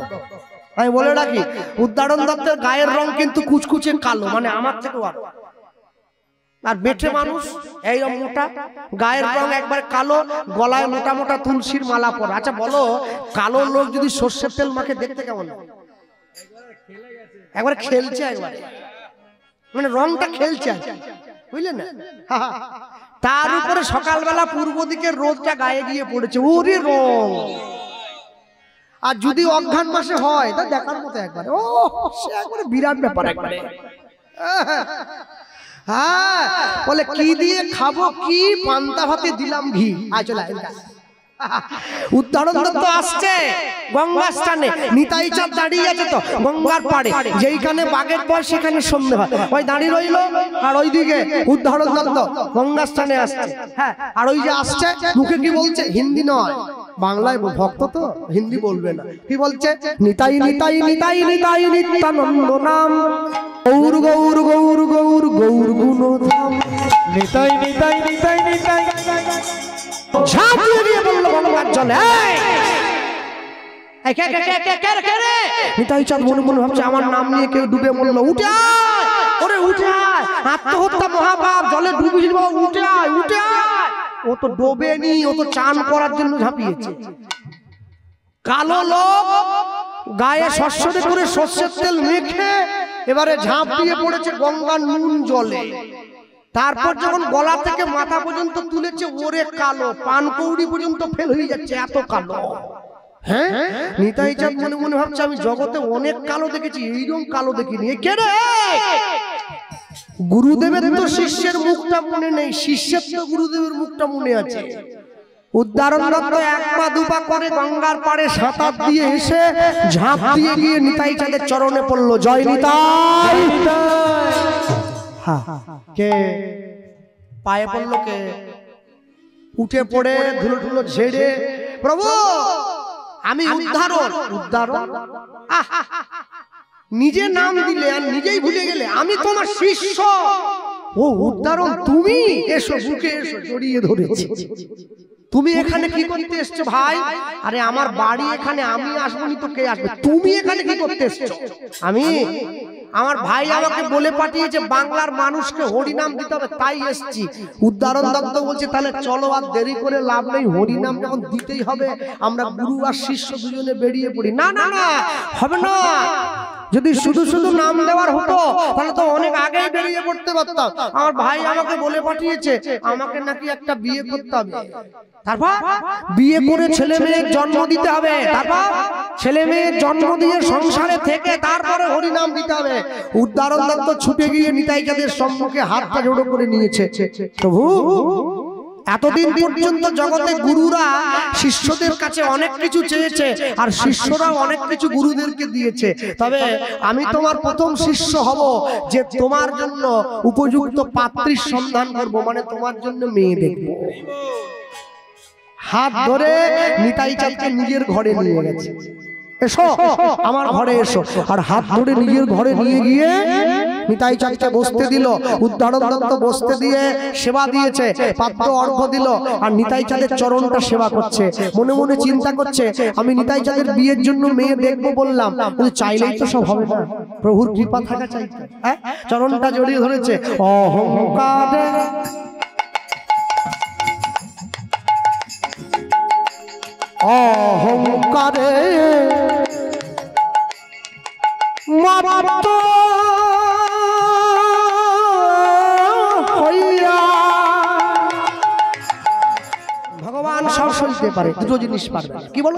আমি বলে রাখি, উদ্ধারণ দত্তের গায়ের রং কিন্তু কুচকুচে কালো, মানে আমার থেকেও আর বেঠে মানুষ এইরকম মোটা, গায়ের রং একবার কালো, গলায় মোটা মোটা তুলসীর মালা পরা। আচ্ছা বলো, কালো লোক যদি সর্ষের তেল মাখে দেখতে কেমন? একবার খেলছে, একবার মানে রংটা খেলছে, বুঝলেন না? তার উপরে সকালবেলা পূর্ব দিকের রোদটা গায়ে গিয়ে পড়েছে, ওরে রং। আর যদি অঘ্রাণ মাসে হয় তা দেখার মতো একবারে, ও সে একবারে বিরাট ব্যাপার একবারে। হ্যাঁ, বলে কি দিয়ে খাবো, কি পান্তা ভাতে দিলাম ঘি। আয় চলে উদ্ধারণ দত্ত আসছে গঙ্গা স্থানে, নিতাই চাঁদ দাঁড়িয়ে আছে তো গঙ্গার পাড়ে, যেইখানে বাগের পর সেখানে সন্ধে হয়, ওই দাঁড়িয়ে রইল। আর ওইদিকে উদ্ধারণ দত্ত গঙ্গা স্থানে আসছে। হ্যাঁ, আর ওই যে আসছে, মুখে কি বলছে? হিন্দি নয়, বাংলায় ভক্ত তো, হিন্দি বলবে না। কি বলছে? নিতাই নিতাই নিতাই নিতাই নিত্যানন্দ নাম, গৌর গৌর গৌর গৌর গৌর গুণধাম, নিতাই নিতাই নিতাই নিতাই ঝাঁপিয়ে দিয়ে বলল গঙ্গার জলে। নিতাই চাঁদ মনে মনে ভাবছে আমার নাম নিয়ে কেউ ডুবে মরল, উঠে আয়, ওরে উঠে আয়, আত্মহত্যা মহাপাপ, জলে ডুবেছিল, উঠে আয়, উঠে আয়। ও তো ডোবেনি, ও তো চান করার জন্য ঝাঁপিয়েছে। কালো লোক গায়ে সরষে করে সর্ষের তেল মেখে এবারে ঝাঁপ দিয়ে পড়েছে গঙ্গার নুন জলে। তারপর যখন গলা থেকে মাথা পর্যন্ত তুলেছে, ওরে কালো, পানকৌড়ি পর্যন্ত ফেল হয়ে যাচ্ছে, এত কালো। হ্যাঁ, নিতাই চাঁদ মনে মনে ভাবছে আমি জগতে অনেক কালো দেখেছি, এইরকম কালো দেখিনি। কে রে? গুরুদেবের তো শিষ্যের মুখটা মনে নেই, শিষ্যের তো গুরুদেবের মুখটা মনে আছে। উদ্ধারণ দত্ত 1 পা 2 পা করে গঙ্গার পাড়ে সাঁতার দিয়ে এসে ঝাঁপ দিয়ে গিয়ে নিতাই চাঁদের চরণে পড়লো। জয় নিতাই। কে পায়ে পড়লো? কে? উঠে পড়ে ধুলো ধুলো ঝেড়ে, প্রভু আমি উদ্ধারণ। উদ্ধারণ? নিজে নাম দিলে আর নিজেই ভুলে গেলে, আমি তোমার শিষ্য। ও উদ্ধারণ তুমি? এসো, বুকে এসো, জড়িয়ে ধরেছি। তুমি এখানে কি করতে এসছো ভাই? আরে আমার বাড়ি এখানে, আমি আসবনি তো কে আসবে? তুমি এখানে কি করতে এসছো? আমি, আমার ভাই আমাকে বলে পাঠিয়েছে বাংলার মানুষকে হরিনাম দিতে হবে, তাই এসছি। উদ্ধারণ দত্ত বলছে তাহলে চলো, আর দেরি করে লাভ নেই, হরিনাম যখন দিতেই হবে আমরা গুরু আর শিষ্য দুজনে বেরিয়ে পড়ি। না না না, হবে না। যদি শুধু শুধু নাম দেওয়ার হতো তাহলে তো অনেক আগেই বেরিয়ে পড়তে পারতাম। আমার ভাই আমাকে বলে পাঠিয়েছে আমাকে নাকি একটা বিয়ে করতে হবে, তারপর বিয়ে করে ছেলে মেয়ের জন্ম দিতে হবে, তারপর ছেলে মেয়ের জন্ম দিয়ে সংসারে থেকে তারপরে হরিনাম দিতে হবে। উদ্ধারণ দত্ত ছুটে গিয়ে নিতাই চাঁদের সম্মুখে হাতটা জোড়ো করে নিয়েছে। প্রভু, এতদিন পর্যন্ত জগতে গুরুরা শিষ্যদের কাছে অনেক কিছু চেয়েছে, আর শিষ্যরাও অনেক কিছু গুরুদেরকে দিয়েছে, তবে আমি তোমার প্রথম শিষ্য হব যে তোমার জন্য উপযুক্ত পাত্রীর সন্ধান করব, মানে তোমার জন্য মেয়ে দেখব। হাত ধরে নিতাই চাঁদকে নিজের ঘরে নিয়ে গেছে। এসো আমার ঘরে এসো। আর হাত ধরে নিজের ঘরে নিয়ে গিয়ে নিতাই চাঁদকে বসতে দিল। উদ্ধারণ দত্ত বসতে দিয়ে সেবা দিয়েছে, পাত্র অর্ঘ্য দিল, আর নিতাই চাঁদের চরণটা সেবা করছে। মনে মনে চিন্তা করছে আমি নিতাই চাঁদের বিয়ের জন্য মেয়ে দেখবো বললাম, কিন্তু চাইলেই তো সব হবে না, প্রভুর কৃপা থাকা চাই। হ্যাঁ, চরণটা জড়িয়ে ধরেছে। অহংকারে অহংকারে প্রাপ্ত হইয়া ভগবান সব সইতে পারে, দুটো জিনিস পারবে কি বলো?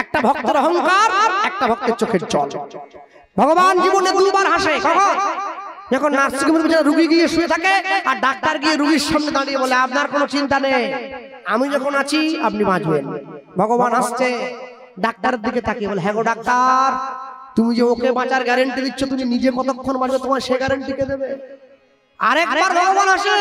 একটা ভক্তের অহংকার, একটা ভক্তের চোখের জল। ভগবান জীবনে দুবার হাসে, যখন নার্সিং হোমের ভিতরে রোগী গিয়ে শুয়ে থাকে আর ডাক্তার গিয়ে রোগীর সামনে দাঁড়িয়ে বলে আপনার কোনো চিন্তা নেই, আমি যখন আছি আপনি বাঁচবেন। ভগবান আসছে, ডাক্তারের দিকে তাকিয়ে বলে হ্যাঁ গো ডাক্তার, তুমি যে ওকে বাঁচার গ্যারান্টি দিচ্ছ, তুমি নিজে কতক্ষণ বাঁচবে তোমার সে গ্যারান্টি কে দেবে? আরেকবার ভগবান আসে,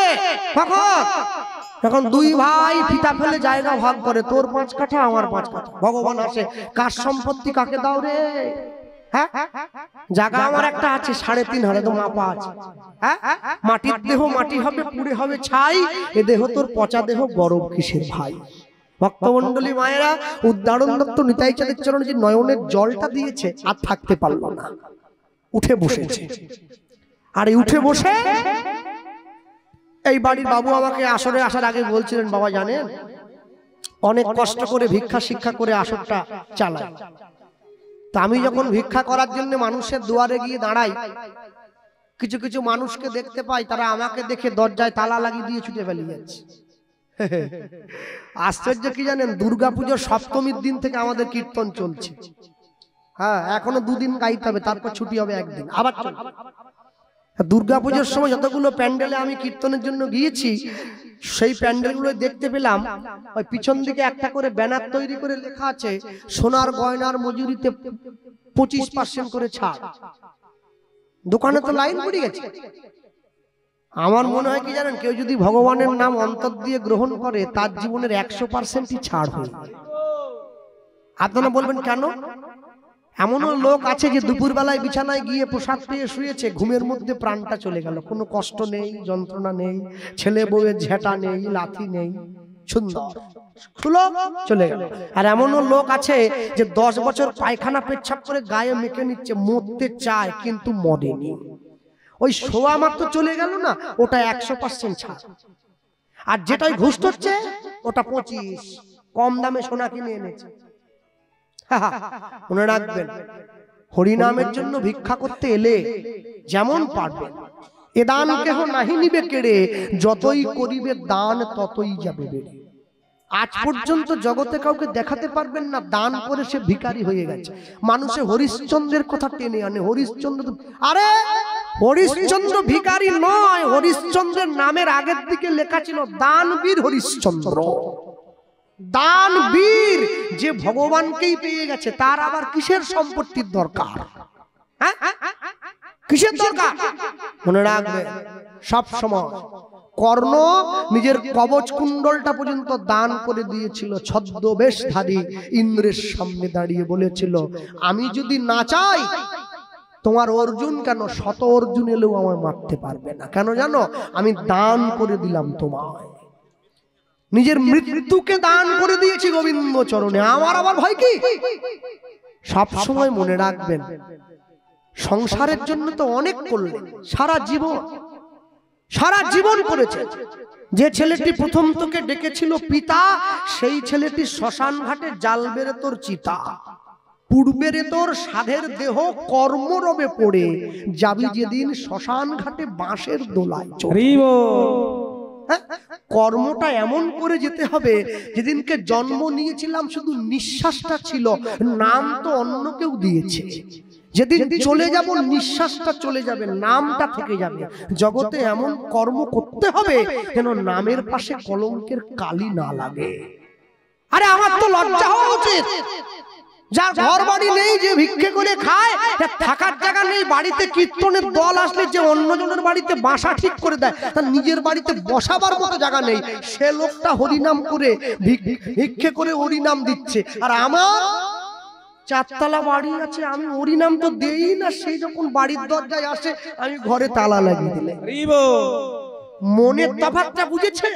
এখন দুই ভাই ফিতা ফেলে জায়গা ভাগ করে, তোর 5 কাঠা আমার 5 কাঠা। ভগবান আসে, কার সম্পত্তি কাকে দাও রে? হ্যাঁ, জায়গা আমার একটা আছে 3.5 হাড়ে তো মাপা আছে। হ্যাঁ, মাটির দেহ মাটি হবে, পুড়ে হবে ছাই, এ দেহ তোর পচা দেহ, গরম কিসের ভাই? ভক্তমন্ডলী মায়েরা, উদ্দারণ দত্ত নিতাই চাঁদের চরণে যে নয়নের জলটা দিয়েছে আর থাকতে পারলো না, উঠে বসেছে। আর এই উঠে বসে এই বাড়ির বাবু আমাকে আসরে আসার আগে বলছিলেন, বাবা জানেন অনেক কষ্ট করে ভিক্ষা শিক্ষা করে আসরটা চালাই, তা আমি যখন ভিক্ষা করার জন্য মানুষের দুয়ারে গিয়ে দাঁড়াই, কিছু কিছু মানুষকে দেখতে পাই তারা আমাকে দেখে দরজায় তালা লাগিয়ে দিয়ে ছুটে পালিয়ে যাচ্ছে। আশ্চর্য কি জানেন, দুর্গাপুজোর সপ্তমীর দিন থেকে আমাদের কীর্তন চলছে। হ্যাঁ, এখনো 2 দিন গাইতে হবে, তারপর ছুটি হবে একদিন, আবার চলবে। দুর্গাপুজোর সময় যতগুলো প্যান্ডেলে আমি কীর্তনের জন্য গিয়েছি, সেই প্যান্ডেলগুলো দেখতে পেলাম ওই পিছন দিকে একটা করে ব্যানার তৈরি করে লেখা আছে সোনার গয়নার মজুরিতে 25% করে ছাড়। দোকানে তো লাইন পড়ে গেছে। আমার মনে হয় কি জানেন, কেউ যদি ভগবানের নাম অন্তর দিয়ে গ্রহণ করে তার জীবনের 100%ই ছাড় হয়। আপনারা বলবেন কেন? এমনও লোক আছে যে দুপুর বেলায় বিছানায় গিয়ে প্রসাদ পেয়ে শুয়েছে, ঘুমের মধ্যে প্রাণটা চলে গেল, কোনো কষ্ট নেই, যন্ত্রণা নেই, ছেলে বউয়ের ঝেঁটা নেই, লাথি নেই, সুন্দর চলে গেল। আর এমনও লোক আছে যে 10 বছর পায়খানা পেচ্ছাপ করে গায়ে মেখে নিচ্ছে, মরতে চায় কিন্তু মরেনি, ওই শোয়া মাত্র চলে গেল না, ওটা 100% ছাড়। আর যেটাই ঘুষ হচ্ছে ওটা 25, কম দামে সোনা কিনে এনেছে। মনে রাখবেন, হরিনামের জন্য ভিক্ষা করতে এলে যেমন পারবেন, এ দান কেহ নাহি নিবে কেড়ে, যতই করিবে দান ততই যাবে বেড়ে। আজ পর্যন্ত জগতে কাউকে দেখাতে পারবেন না দান করে সে ভিখারি হয়ে গেছে। মানুষে হরিশ্চন্দ্রের কথা টেনে আনে, হরিশ্চন্দ্র, আরে হরিশ্চন্দ্র ভিখারি নয়, হরিশ্চন্দ্রের নামের আগের দিকে লেখা ছিল দানবীর হরিশ্চন্দ্র। দানবীর যে ভগবানকেই পেয়ে গেছে, তার আবার কিসের সম্পত্তির দরকার? কিসের দরকার? মনে রাখবে সব সময়, কর্ণ নিজের কবচ কুণ্ডলটা পর্যন্ত দান করে দিয়েছিল। ছদ্মবেশধারী ইন্দ্রের সামনে দাঁড়িয়ে বলেছিল, আমি যদি না চাই তোমার অর্জুন কেন, 100 অর্জুন এলেও আমায় মারতে পারবে না। কেন জানো? আমি দান করে দিলাম তোমায়, নিজের মৃত্যুকে দান করে দিয়েছি গোবিন্দ চরণে, আমার আবার ভয় কি? সব সময় মনে রাখবেন, সংসারের জন্য তো অনেক করলেন, সারা জীবন করেছে। যে ছেলেটি প্রথম তোকে ডেকেছিল পিতা, সেই ছেলেটি শ্মশান ঘাটে জাল বেড়ে তোর চিতা, পূর্বেরে তোর সাধের দেহ কর্মরবে পড়ে, যাবি যেদিন শ্মশান ঘাটে বাঁশের দোলায় চড়ে। কর্মটা এমন করে যেতে হবে, যেদিনকে জন্ম নিয়েছিলাম শুধু নিঃশ্বাসটা ছিল, নাম তো অন্য কেউ দিয়েছে। যেদিন চলে যাব নিঃশ্বাসটা চলে যাবে, নামটা থেকে যাবে। জগতে এমন কর্ম করতে হবে যেন নামের পাশে কলঙ্কের কালি না লাগে। আরে আমার তো লজ্জা হওয়া উচিত। যার ঘর বাড়ি নেই, যে ভিক্ষে করে খায়, থাকার জায়গা নেই, বাড়িতে কীর্তনের দল আসলে যে অন্যজনের বাড়িতে বাসা ঠিক করে দেয়, তার নিজের বাড়িতে বসাবার মতো জায়গা নেই, সে লোকটা হরিনাম করে ভিক্ষে করে হরিনাম দিচ্ছে। আর আমার 4 তলা বাড়ি আছে, আমি হরিনাম তো দেই না, সেই যখন বাড়ির দরজায় আসে আমি ঘরে তালা লাগিয়ে দিলে। মনের তফাৎটা বুঝেছে?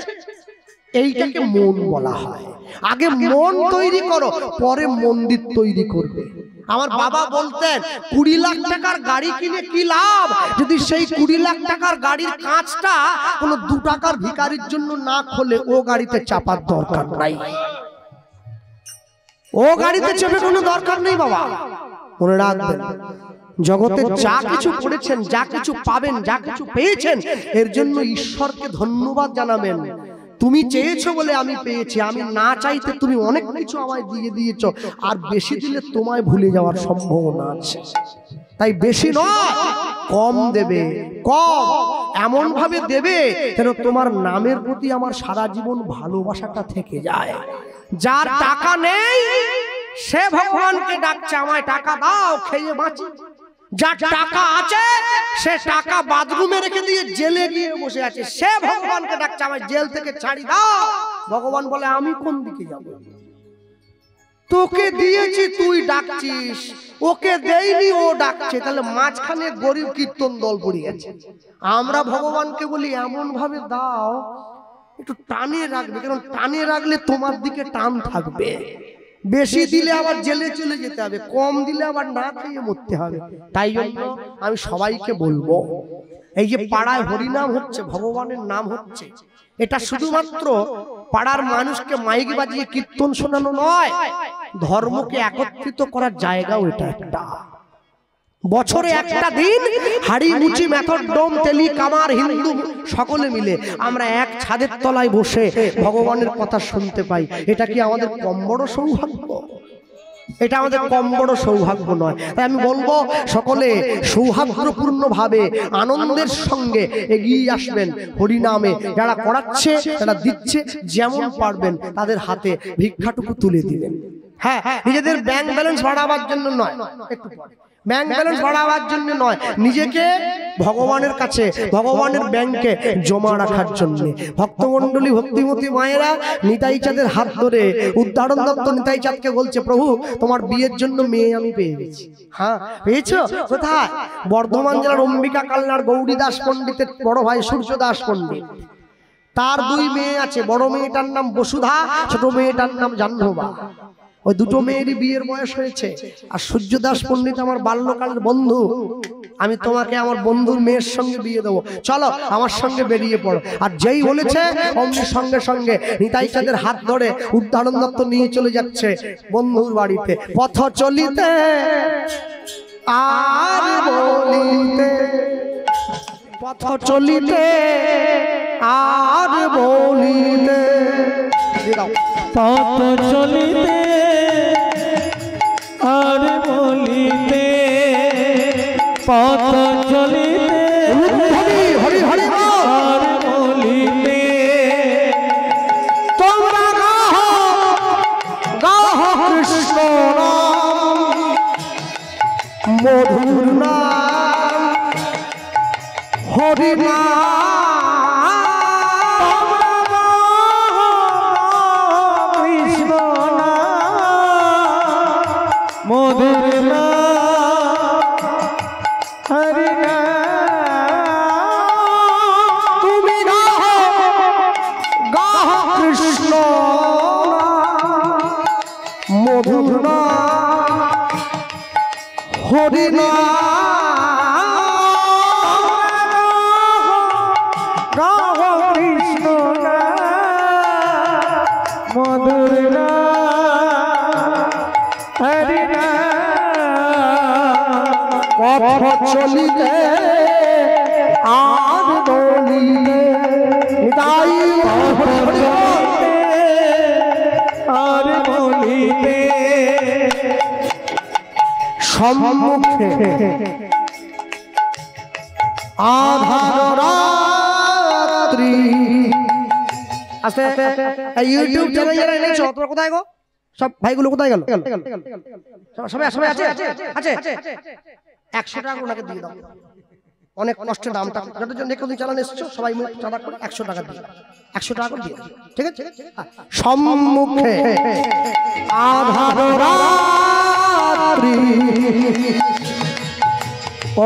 এইটাকে মন বলা হয়। আগে মন তৈরি করো, পরে মন্দির তৈরি করবে। আমার বাবা বলতেন 20 লাখ টাকার গাড়ি কিনে কি লাভ, যদি সেই 20 লাখ টাকার গাড়ির কাঁচটা কোনো 2 টাকার ভিখারির জন্য না খোলে, ও গাড়িতে চাপার দরকার নাই, ও গাড়িতে চেপে কোনো দরকার নেই বাবা। মনে রাখবেন, জগতে যা কিছু করেছেন, যা কিছু পাবেন, যা কিছু পেয়েছেন, এর জন্য ঈশ্বরকে ধন্যবাদ জানাবেন। তুমি চেয়েছো বলে আমি পেয়েছি, আমি না চাইতে তুমি অনেক কিছু আমায় দিয়ে দিয়েছো, আর বেশি দিলে তোমায় ভুলে যাওয়ার সম্ভাবনা আছে। তাই বেশি নয়, কম দেবে, কম এমন ভাবে দেবে যেন তোমার নামের প্রতি আমার সারা জীবন ভালোবাসাটা থেকে যায়। যার টাকা নেই সে ভগবানকে ডাকছে, আমায় টাকা দাও খেয়ে বাঁচি। যার টাকা আছে সে টাকা বাথরুমে রেখে দিয়ে জেলে গিয়ে বসে আছে, সে ভগবানকে ডাকছে, আমায় জেল থেকে ছাড়ি দাও। ভগবান বলে আমি কোন দিকে যাব? তোকে দিয়েছি তুই ডাকছিস, ওকে দেইনি ও ডাকছে, তাহলে মাঝখানে গরিব কীর্তন দল পড়ে গেছে। আমরা ভগবানকে বলি এমন ভাবে দাও একটু টানে রাখবে, কারণ টানে রাখলে তোমার দিকে টান থাকবে। বেশি দিলে আবার জেলে চলে যেতে হবে, কম দিলে আবার না খেয়ে মরতে হবে। তাই জন্য আমি সবাইকে বলবো, এই যে পাড়ায় হরিনাম হচ্ছে, ভগবানের নাম হচ্ছে, এটা শুধুমাত্র পাড়ার মানুষকে মাইক বাজিয়ে কীর্তন শোনানো নয়, ধর্মকে একত্রিত করার জায়গাও এটা একটা। বছরে একটা দিন হাড়ি মুচি মেথর ডোম তেলি কামার হিন্দু সকলে মিলে আমরা এক ছাদের তলায় বসে ভগবানের কথা শুনতে পাই। এটা কি আমাদের কম বড় সৌভাগ্য? এটা আমাদের কম বড় সৌভাগ্য নয়। তাই আমি বলবো সকলে সৌহার্দ্যপূর্ণ ভাবে আনন্দের সঙ্গে এগিয়ে আসবেন হরিনামে। যারা করাচ্ছে, যারা দিচ্ছে, যেমন পারবেন তাদের হাতে ভিক্ষাটুকু তুলে দিবেন। হ্যাঁ, নিজেদের ব্যাংক ব্যালেন্স বাড়াবার জন্য নয়, একটু পরে ব্যাংক ব্যালেন্স বাড়াবার জন্য নয়, নিজেকে ভগবানের কাছে, ভগবানের ব্যাংকে জমা রাখার জন্য। ভক্তমণ্ডলী, ভক্তিমতী মায়েরা নিতাই চাঁদের হাত ধরে উদ্ধারণ দত্ত নিতাই চাঁদকে বলছে, প্রভু তোমার বিয়ের জন্য মেয়ে আমি পেয়ে গেছি। হ্যাঁ, পেয়েছো? কোথায়? বর্ধমান জেলার অম্বিকা কালনার গৌরী দাস পণ্ডিতের বড় ভাই সূর্য দাস পণ্ডিত। তার দুই মেয়ে আছে, বড় মেয়েটার নাম বসুধা, ছোট মেয়েটার নাম জাহ্নবা। ওই দুটো মেয়েরই বিয়ের বয়স হয়েছে। আর সূর্যদাস পণ্ডিত আমার বাল্যকালের বন্ধু, আমি তোমাকে আমার বন্ধুর মেয়ের সঙ্গে বিয়ে দেবো, চলো আমার সঙ্গে বেরিয়ে পড়ো। আর যেই বলেছে অমনি সঙ্গে সঙ্গে নিতাই চাঁদের হাত ধরে উদ্ধারণ দত্ত নিয়ে চলে যাচ্ছে বন্ধুর বাড়িতে। পথ চলিতে আর বলিতে, পথ চলিতে আর বলিতে, পথ চলিতে আর বলিতে, পথ চলিতে হরি হরি আর বলিতে, তোমরা গাহ কৃষ্ণ নাম, মধুর নাম, হরি নাম। মধুর নাম, হরি নাম, তুমি গাহ কৃষ্ণ নাম, মধুর নাম, হরি নাম, গাহ কৃষ্ণ নাম, মধুর নাম, হরি নাম, পথ চলিতে আর বলিতে, তাই আর বলিতে, সম্মুখে আধার রাত্রি। আস্তে ইউটিউব চ্যানেল যারা এনেছো তোমরা কোথায় গো? সব ভাইগুলো কোথায় গেল? সবাই সবাই আছে আছে 100 টাকা ওনাকে দিয়ে দাও, অনেক কষ্টের দামটা যত জন দেখো চালান এসছো সবাই মিলে চাঁদা করে 100 টাকা দিয়ে 100 টাকা করে দিয়ে, ঠিক আছে? সম্মুখে আধার রাত্রি,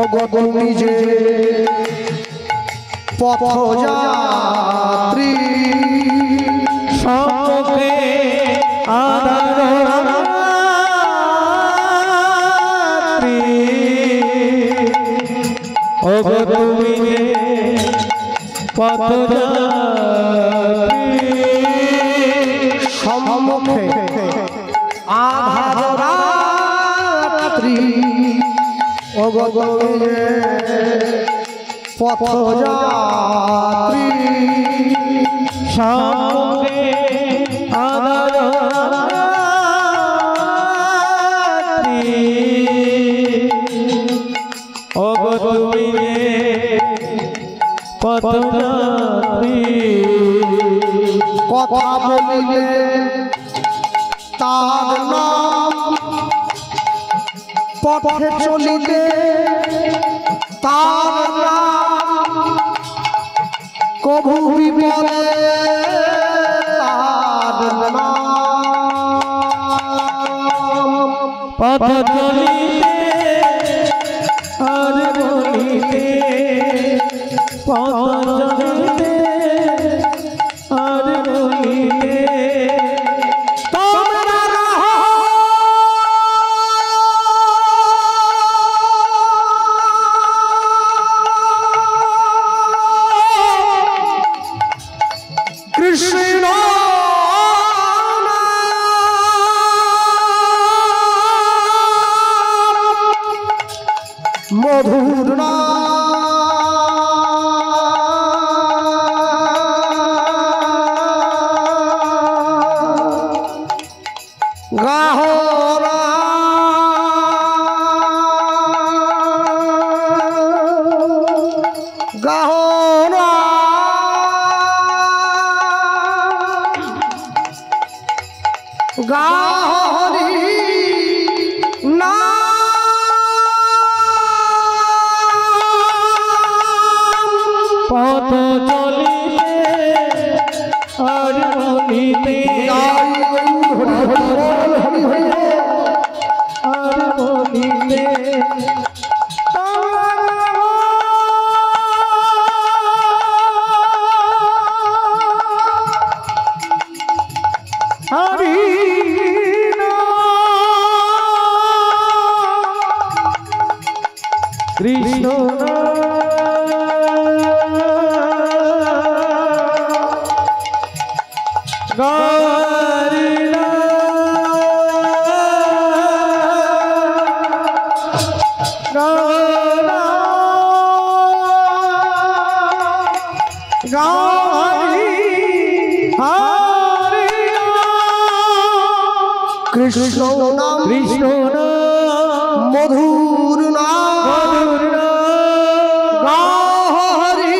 অগগমি যে পথযাত্রী, সম্মুখে আধার রাত্রি, ওগো তুমি যে পথযাত্রী, সম্মুখে আধার রাত্রি, ও গো তুমি পথযাত্রী সঙ্গে আদারাত্রি ও গো তুমি পথযাত্রী কথা বলিলে তার নাম পথে চলিলে তার নাম কভু বিপদে তার নাম পথ চলিতে আর বলিতে পথ চলিতে আর বলিতে তোমরা রহো কৃষ্ণ মধুর গাহরা গাহরা গাহরি না পথ চলিতে আর বলিতে আর বলিতে হরি কৃষ্ণ গারিনা গানা গাহরি হরি কৃষ্ণ নাম কৃষ্ণ মধুর নাম গাহরি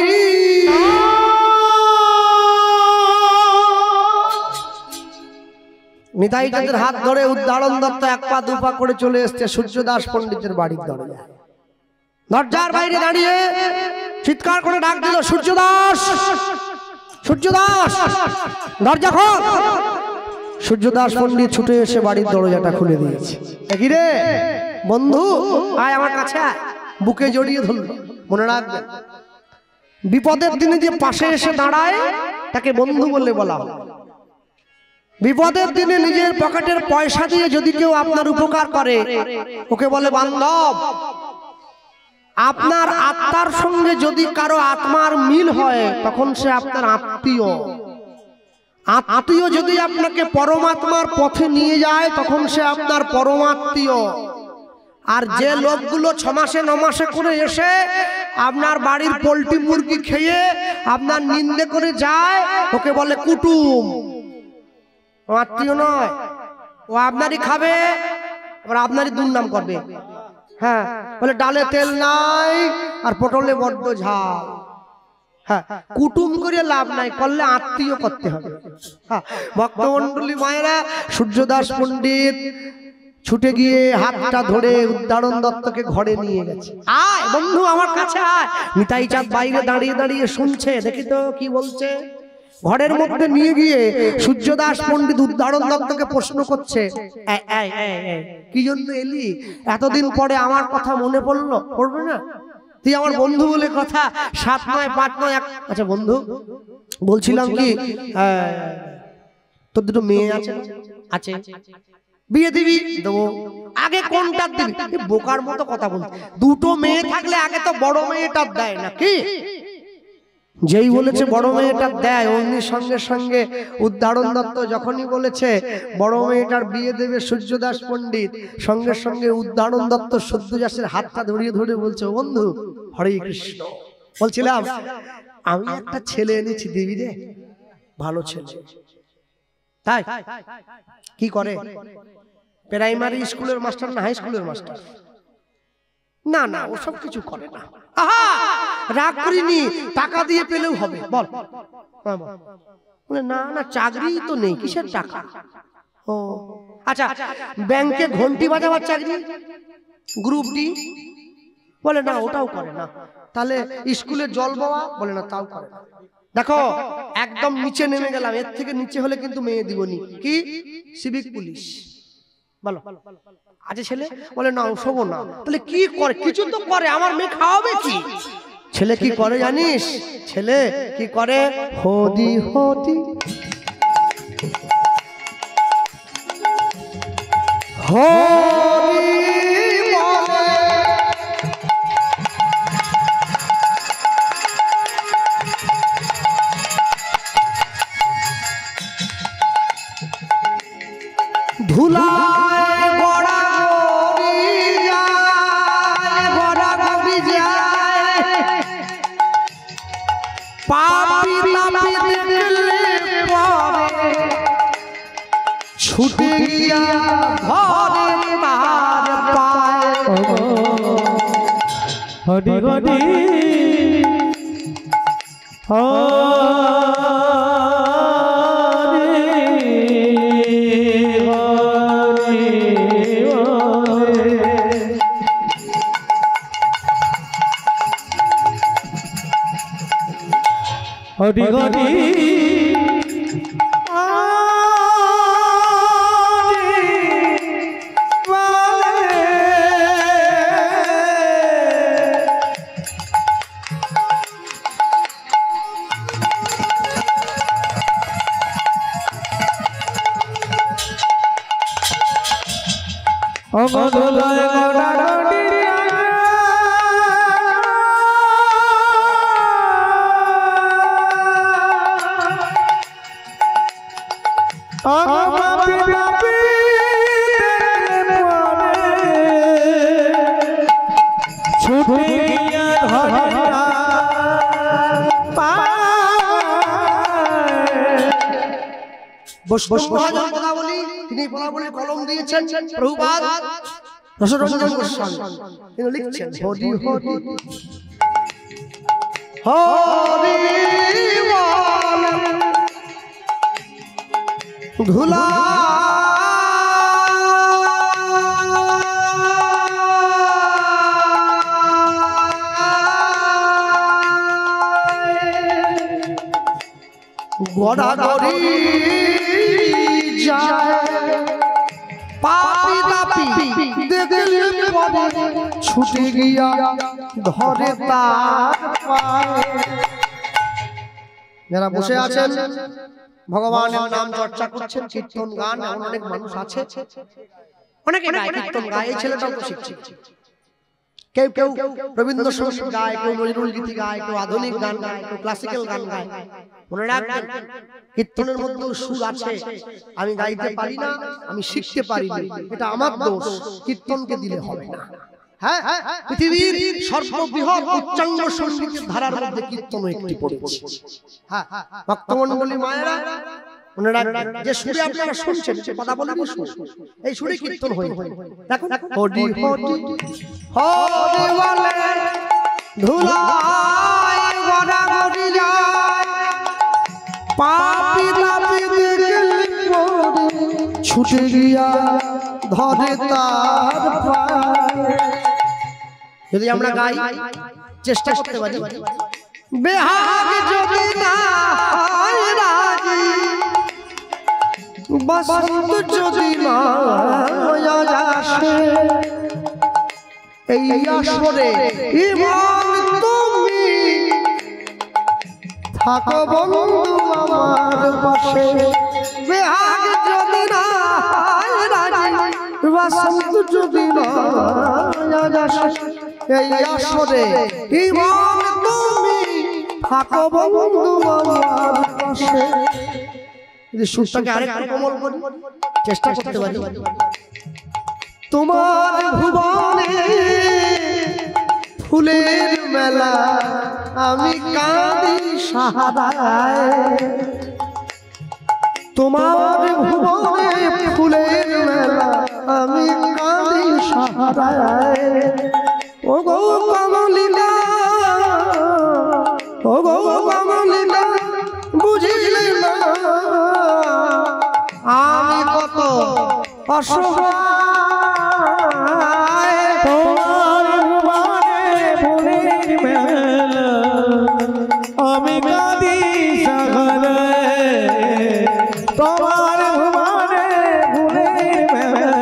নিতাই চাঁদের হাত ধরে উদ্ধারণ দত্ত এক পা দু পা করে চলে এসছে সূর্যদাস পণ্ডিতের বাড়ির দরজায়। দরজার বাইরে দাঁড়িয়ে চিৎকার করে ডাক দিল, সূর্যদাস, সূর্যদাস, দরজা খোল। সূর্যদাস পণ্ডিত ছুটে এসে বাড়ির দরজাটা খুলে দিয়েছে। কি রে বন্ধু, আয় আমার কাছে আয়। বুকে জড়িয়ে ধরল। মনে রাখবেন, বিপদের দিনে যে পাশে এসে দাঁড়ায় তাকে বন্ধু বলে বলা হয়। বিপদের দিনে নিজের পকেটের পয়সা দিয়ে যদি কেউ আপনার উপকার করে ওকে বলে বান্ধব। আপনার আত্মার সঙ্গে যদি কারো আত্মার মিল হয় তখন সে আপনার আত্মীয়। আত্মীয় যদি আপনাকে পরমাত্মার পথে নিয়ে যায় তখন সে আপনার পরমাত্মীয়। আর যে লোকগুলো 6 মাসে 9 মাসে করে এসে আপনার বাড়ির পোল্ট্রি মুরগি খেয়ে আপনার নিন্দে করে যায় ওকে বলে কুটুম। ও আত্মীয় নয়, ও আপনারই খাবে আবার আপনারই দুর্নাম করবে। হ্যাঁ, বলে ডালে তেল নাই আর পটলে বড্ড ঝাল। হ্যাঁ, কুটুম করে লাভ নাই, করলে আত্মীয় করতে হবে। হ্যাঁ, ভক্তমণ্ডলী মায়েরা, সূর্যদাস পণ্ডিত ছুটে গিয়ে হাতটা ধরে উদ্ধারণ দত্তকে ঘরে নিয়ে গেছে। আয় বন্ধু আমার কাছে আয়। নিতাই চাঁদ বাইরে দাঁড়িয়ে দাঁড়িয়ে শুনছে, দেখি তো কি বলছে। ঘরের মধ্যে নিয়ে গিয়ে সূর্যদাস পণ্ডিত উদ্ধারণ দত্তকে প্রশ্ন করছে, কি জন্য এলি? এতদিন পরে আমার কথা মনে পড়লো? পড়বে না? তুই আমার বন্ধু বলে কথা, 7 নয় 5 নয় 1। আচ্ছা বন্ধু, বলছিলাম কি তোর দুটো মেয়ে আছে? আছে। বিয়ে দিবি? দেবো। আগে কোনটা দিবি? বোকার মতো কথা বলছে। দুটো মেয়ে থাকলে আগে তো বড় মেয়েটা দেয় নাকি? যেই বলেছে বড় মেয়েটার দেয়, অমনি সঙ্গে সঙ্গে উদ্ধারণ দত্ত যখনই বলেছে বড় মেয়েটার বিয়ে দেবে সূর্যদাস পণ্ডিত, সঙ্গে সঙ্গে উদ্ধারণ দত্ত সূর্যদাসের হাতটা ধরিয়ে ধরে বলছে, বন্ধু হরে কৃষ্ণ, বলছিলাম আমি একটা ছেলে এনেছি দেবী রে, ভালো ছেলে। তাই কি করে? প্রাইমারি স্কুলের মাস্টার না হাই স্কুলের মাস্টার? না না, ওসব কিছু করে না। আহা, রাগ করিনি, টাকা দিয়ে পেলেও হবে। বল বলে না না, চাকরি তো নেই, কিসের টাকা? ও আচ্ছা, ব্যাংকে ঘন্টি বাজাবার চাকরি, গ্রুপ ডি? বলে না, ওটাও করে না। তাহলে স্কুলে জল বাওয়া? বলে না, তাও করে না। দেখো একদম নিচে নেমে গেলাম, এর থেকে নিচে হলে কিন্তু মেয়ে দিবনি। কি? Civic police. বলো আজ ছেলে? বলে না, ওসব না। তাহলে কি করে? কিছু তো করে, আমার মেয়ে খাওয়াবে কি? ছেলে কি করে জানিস? ছেলে কি করে? হদি হদি হদি ধুলা ছুটে গিয়া ঘরে তার পায়, হরি হরি হরি হরি তিনি পদাবলী কলম দিয়েছেন প্রভুপাদ রসরঞ্জন গোস্বামী। তিনি লিখছেন হরি হরি হরি ধুলা গড়াগড়ি ছুটে গিয়া ধরে তার পায়। যারা বসে আছেন ভগবানের নাম চর্চা করছেন, কীর্তন গান, এমন অনেক মানুষ আছে, অনেকে গায় কীর্তন গায়, এই ছেলেটাও তো শিখছে। কেউ কেউ রবীন্দ্রসঙ্গীত গায়, কেউ নজরুল গীতি গায়, কেউ আধুনিক গান গায়, কেউ ক্লাসিক্যাল গান গায়। মনে রাখবেন কীর্তনের মধ্যেও সুর আছে। আমি গাইতে পারি না, আমি শিখতে পারি না, এটা আমার দোষ, কীর্তনকে দিলে হবে না। হ্যাঁ, পৃথিবীর সর্ববৃহৎ উচ্চাঙ্গ সঙ্গীতের ধারার মধ্যে কীর্তন একটি পড়েছে। হ্যাঁ, ভক্তমণ্ডলী মায়েরা মনে রাখবেন, যে সুরে আপনারা শুনছেন সে কথা বলে সুর, এই সুরে কীর্তন হয়। দেখুন হরি হরি হরি বলে ধুলায় গড়াগড়ি যায়, পাপী তাপী দেখলে ছুটে গিয়া ধরে তার পায়। যদি আমরা গাই, চেষ্টা করতে পারি, বেহাগ যদি না হয় রাজি, বসন্ত যদি না আসে, এই আসরে ইমান তুমি থাকো বন্ধু আমার পাশে। বেহাগ যদি না হয় রাজি, বসন্ত যদি না আসে, এই আসরে ইমান তুমি থাকো বন্ধু আমার পাশে। যদি সুরটাকে আরেকটু কোমল করি, চেষ্টা করতে পারি। তোমার ভুবনে ফুলের মেলা, আমি কাঁদি সাহারায়। তোমার ভুবনে ফুলের মেলা, আমি কাঁদি সাহারায়। ও গো কমলিকা, ও গো কমলিকা, বুঝিলে না আমি কত অসহায়। তোমার ভুবনে ফুলের মেলা, আমি কাঁদি সাগরে। তোমার ভুবনে ফুলের মেলা,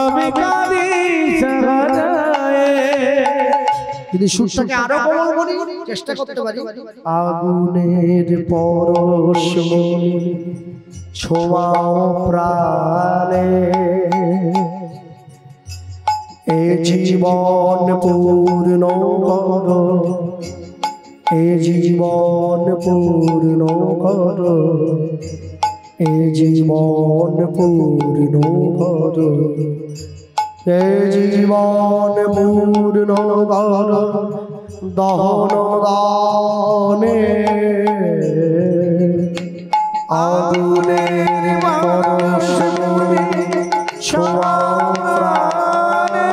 আমি কাঁদি সাগরে। যদি সুরটাকে আরো কোমল করি, চেষ্টা করতে পারি। আগুনের পরশ মনি ছোঁয়াও প্রাণে, এ জীবন পূর্ণ করো, এ জীবন পূর্ণ করো, এ জীবন পূর্ণ করো, এ জীবন পূর্ণ করো দহন দানে। আগুনের পরশ মনি ছোঁয়াও প্রাণে,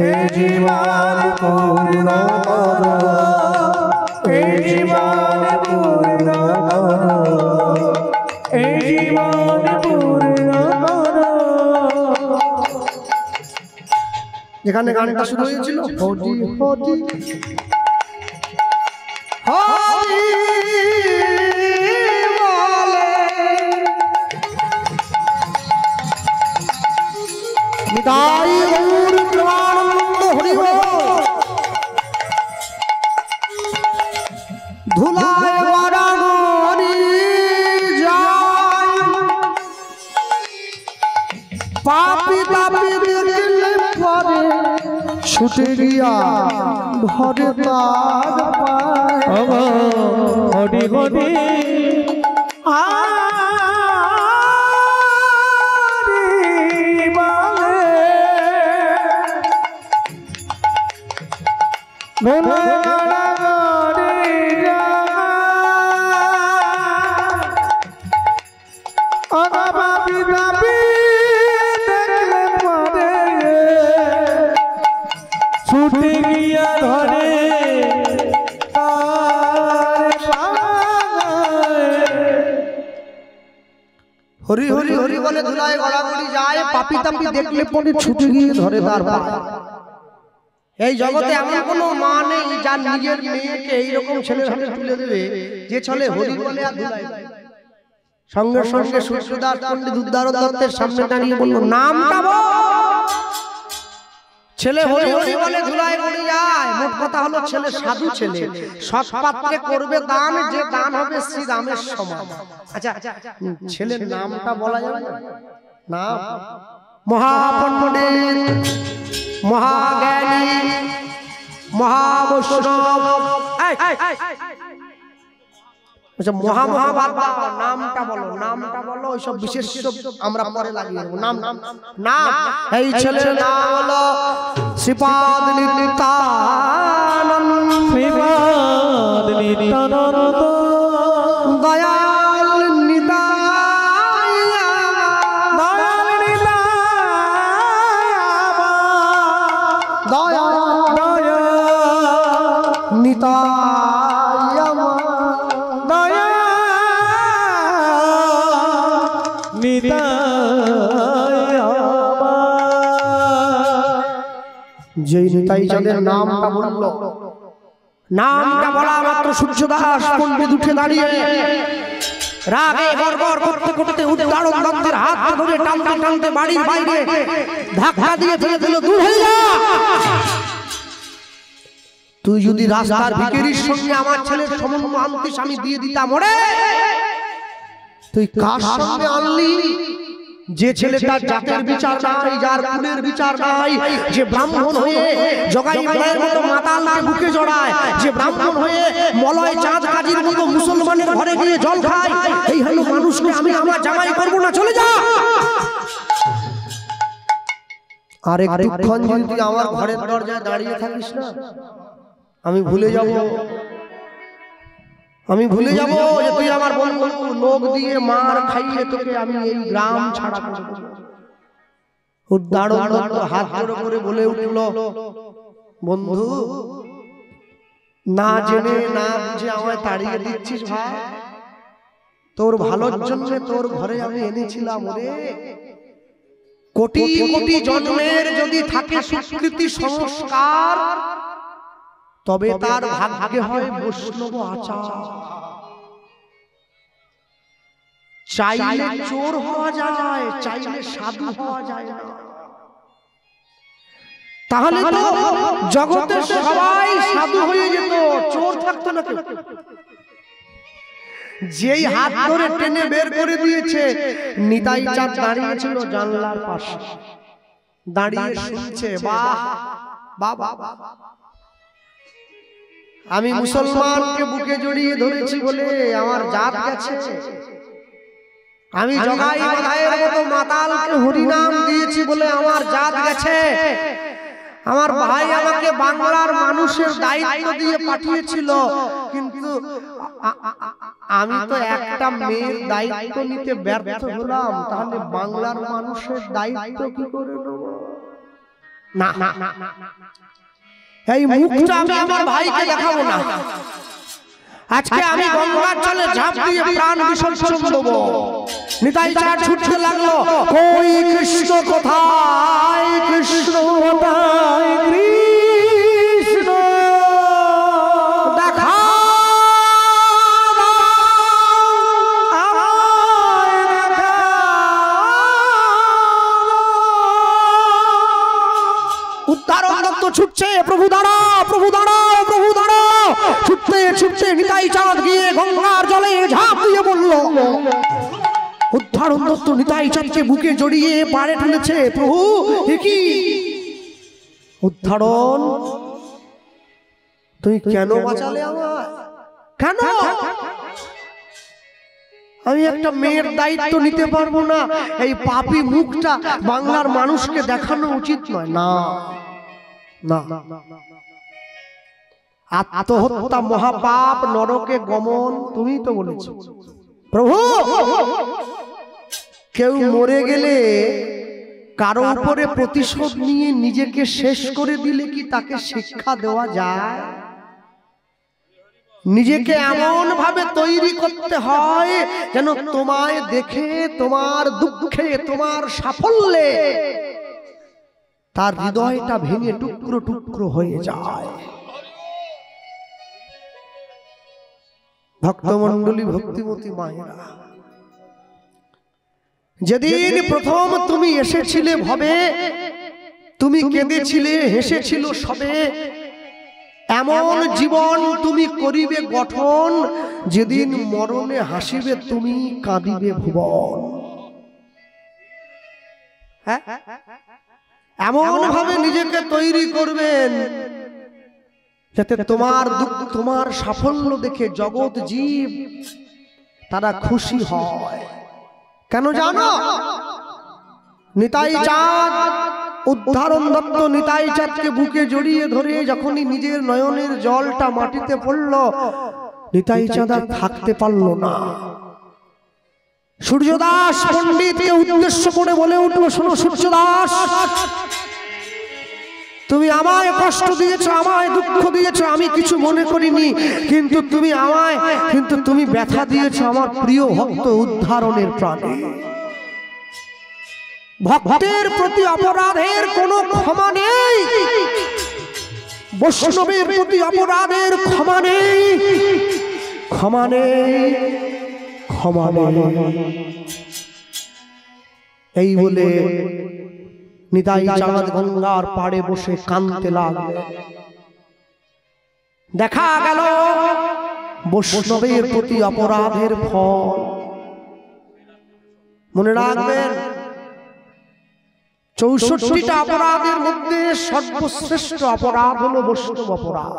এ জীবন পূর্ণ করো, এ জীবন পূর্ণ করো, এ জীবন পূর্ণ করো। যেখানে গানটা শুরু হয়েছিল হরি হরি হরি বলে, নিতাই গৌর প্রেমানন্দ হরি বল। ধুলায় বারাণী যায়, পাপি তাপি দেখলে পরে ছুটে গিয়া ধরে তার পায়। হরি হরি আরি বলে, ছুটে গিয়া ধরে হরি হরি হরি বলে ধুলায় গড়াগড়ি যায়, পাপি তাপি দেখলে পরে ছুটে গিয়ে ধরে তার পায়। এই জগতে এমন কোনো মা নেই যার নিজের মেয়েকে এইরকম ছেলের হাতে তুলে দেবে যে ছেলে হরি বলে আর ধুলায়। সঙ্গে সঙ্গে সূর্যদাস পণ্ডিত উদ্ধারণ দত্তের সামনে দাঁড়িয়ে বলল, নামটা বল। ছেলে হরি হরি বলে ধুলায় গড়ে যায়। মোট কথা হলো ছেলে সাধু ছেলে, সৎ পাত্রে করবে দান, যে দান হবে শ্রী রামের সমান। আচ্ছা ছেলের নামটা বলা যাবে না? মহাপণ্ডিত, মহাজ্ঞানী, মহাবৈষ্ণব, আচ্ছা মহাভাবা, নামটা বলো, নামটা বলো। ওইসব বিশেষ আমরা পরে লাগিয়ে দেবো। নাম নাম এই ছেলের নাম হলো শ্রীপাদ নিত্যানন্দ, শ্রীপাদ নিত্যানন্দ, দয়াল নিতাই, দয়াল দয়াল নিতাই আমার, যেই নিতাই যাদের নামটা বলল, নামটা বলা মাত্র সূর্যদাস পণ্ডিত উঠে দাঁড়িয়ে রাগে গড়গড় করতে করতে উদ্ধারণ দত্তের হাত ধরে টানতে টানতে বাড়ির বাইরে ধাক্কা দিয়ে ফেলে দিল, দূর হয়ে যা। তুই যদি রাস্তার ভিখারির সঙ্গে আমার ছেলের সম্বন্ধ আনতিস, আমি দিয়ে দিতাম। ওরে তুই কার সঙ্গে আনলি? যে ছেলেটার জাতের বিচার নাই, যার কুলের বিচার নাই, যে ব্রাহ্মণ হয়ে জগাই মায়ের মতো মাতালকে বুকে জড়ায়, যে ব্রাহ্মণ হয়ে মলয় চাঁদ কাজীর মতো মুসলমানের ঘরে গিয়ে জল খায়, এই হলো মানুষকে আমি আমার জামাই করবো না, চলে যা। আর একটুক্ষণ যদি তুই আমার ঘরের দরজায় দাঁড়িয়ে থাকিস না, আমি ভুলে যাব, আমি ভুলে যাব যে তুই আমার বন্ধু, লোক দিয়ে মার খাইয়ে তোকে আমি এই গ্রাম ছাড়া করব। উদ্ধারণ হাত জোড় করে বলে উঠল, বন্ধু না জেনে না বুঝে আমায় তাড়িয়ে দিচ্ছিস ভাই, তোর ভালোর জন্য তোর ঘরে আমি এনেছিলাম। ওরে কোটি কোটি জন্মের যদি থাকে সুকৃতি সংস্কার, তবে তার ভাগ্যে হয় বৈষ্ণব আচার। চাইলে চোর হওয়া যায়, চাইলে সাধু হওয়া যায় না। তাহলে তো জগতে সবাই সাধু হয়ে যেত, চোর থাকতো না কেউ। যেই হাত ধরে টেনে বের করে দিয়েছে, নিতাই চাঁদ দাঁড়িয়ে ছিল জানলার পাশে, দাঁড়িয়ে শুনছে, বাহ বাহ বাহ, আমি মুসলমানকে বুকে জড়িয়ে ধরেছি বলে আমার জাত গেছে, আমি জগাই মায়ের মতো মাতালকে হরিনাম দিয়েছি বলে আমার জাত গেছে, আমার ভাই আমাকে বাংলার মানুষের দায়িত্ব দিয়ে পাঠিয়েছিল, কিন্তু আমি তো একটা মেয়ের দায়িত্ব নিতে ব্যর্থ হলাম, তাহলে বাংলার মানুষের দায়িত্ব কি করে নেব? না না, এই মুখটা আমি আমার ভাইকে দেখাবো না। আজকে আমি গঙ্গার জলে ঝাঁপ দিয়ে প্রাণ বিসর্জন দেব। নিতাই চাঁদ ছুটতে লাগলো, কই কৃষ্ণ কোথায়, কৃষ্ণ কোথায়, কৃষ্ণ দেখা উদ্ধারণ দত্ত ছুটছে, প্রভু দাঁড়াও, প্রভু দাঁড়াও, প্রভু দাঁড়াও। ছুটতে ছুটতে নিতাই চাঁদ গিয়ে গঙ্গার জলে ঝাঁপ দিয়ে বলল, উদ্ধারণ দত্ত নিতাই চাঁদকে বুকে জড়িয়ে পাড়ে তুলেছে। প্রভু এ কি? উদ্ধারণ, তুই কেন বাঁচালে আমায়? কেন? আমি একটা মেয়ের দায়িত্ব নিতে পারবো না? এই পাপী মুখটা বাংলার মানুষকে দেখানো উচিত নয়। না না, আত্মহত্যা মহাপাপ, নরকে গমন, তুমি তো বলেছ। প্রভু কেউ মরে গেলে কারো উপরে প্রতিশোধ নিয়ে নিজেকে শেষ করে দিলে কি তাকে শিক্ষা দেওয়া যায়? নিজেকে এমন ভাবে তৈরি করতে হয় যেন তোমায় দেখে, তোমার দুঃখে, তোমার সাফল্যে তার হৃদয়টা ভেঙে টুকরো টুকরো হয়ে যায়। ভক্তমণ্ডলী, ভক্তিমতী মায়েরা, যেদিন প্রথম তুমি এসেছিলে ভবে, তুমি কেঁদেছিলে, হেসেছিল সবে, এমন জীবন তুমি করিবে গঠন, যেদিন মরণে হাসিবে তুমি, কাঁদিবে ভুবন। এমন ভাবে নিজেকে তৈরি করবেন যাতে তোমার দুঃখ, তোমার সাফল্য দেখে জগৎ জীব তারা খুশি হয়। কেন জানো? নিতাই চাঁদ, উদ্ধারণ দত্ত নিতাই চাঁদকে বুকে জড়িয়ে ধরে যখনই নিজের নয়নের জলটা মাটিতে পড়ল, নিতাই চাঁদ আর থাকতে পারল না। সূর্যদাস পণ্ডিতকে উদ্দেশ্য করে বলে উঠল, শোনো সূর্যদাস, তুমি আমায় কষ্ট দিয়েছো, আমায় দুঃখ দিয়েছো, আমি কিছু মনে করিনি, কিন্তু তুমি ব্যথা দিয়েছো আমার প্রিয় ভক্ত উদ্ধারণের প্রাণে। ভক্তের প্রতি অপরাধের কোনো ক্ষমা নেই, বৈষ্ণবের প্রতি অপরাধের ক্ষমা নেই, ক্ষমা নেই, ক্ষমা নেই। এই বলে নিতাই চাঁদ গঙ্গার পাড়ে বসে কাঁদতে লাগলো। দেখা গেল বৈষ্ণবের প্রতি অপরাধের ফল। মনে রাখবেন, 64টা অপরাধের মধ্যে সর্বশ্রেষ্ঠ অপরাধ হলো বৈষ্ণব অপরাধ।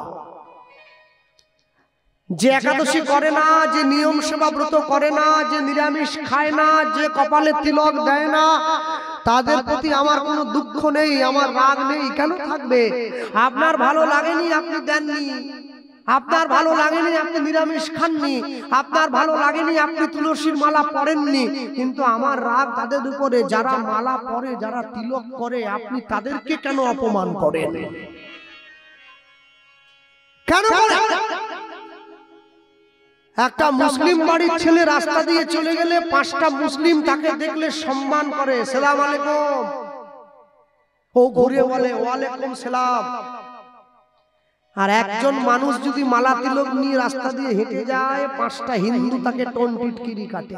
যে একাদশী করে না, যে নিয়ম সেবা ব্রত করে না, যে নিরামিষ খায় না, যে কপালে তিলক দেয় না, তাদের প্রতি আমার কোনো দুঃখ নেই, আমার রাগ নেই। কেন থাকবে? আপনার ভালো লাগেনি, আপনি দেননি। আপনার ভালো লাগেনি, আপনি নিরামিষ খাননি। আপনার ভালো লাগেনি, আপনি তুলসীর মালা পরেননি। কিন্তু আমার রাগ তাদের উপরে, যারা মালা পরে, যারা তিলক করে। আপনি তাদেরকে কেন অপমান করেন? কেন করেন? একটা মুসলিম বাড়ির ছেলে রাস্তা দিয়ে চলে গেলে 5টা মুসলিম তাকে দেখলে সম্মান করে, সালাম আলাইকুম। ও ঘুরে বলে ওয়ালাইকুম সালাম। আর একজন মানুষ যদি মালা তিলক নিয়ে রাস্তা দিয়ে হেঁটে যায়, 5টা হিন্দু তাকে টোন টিটকিরি কাটে।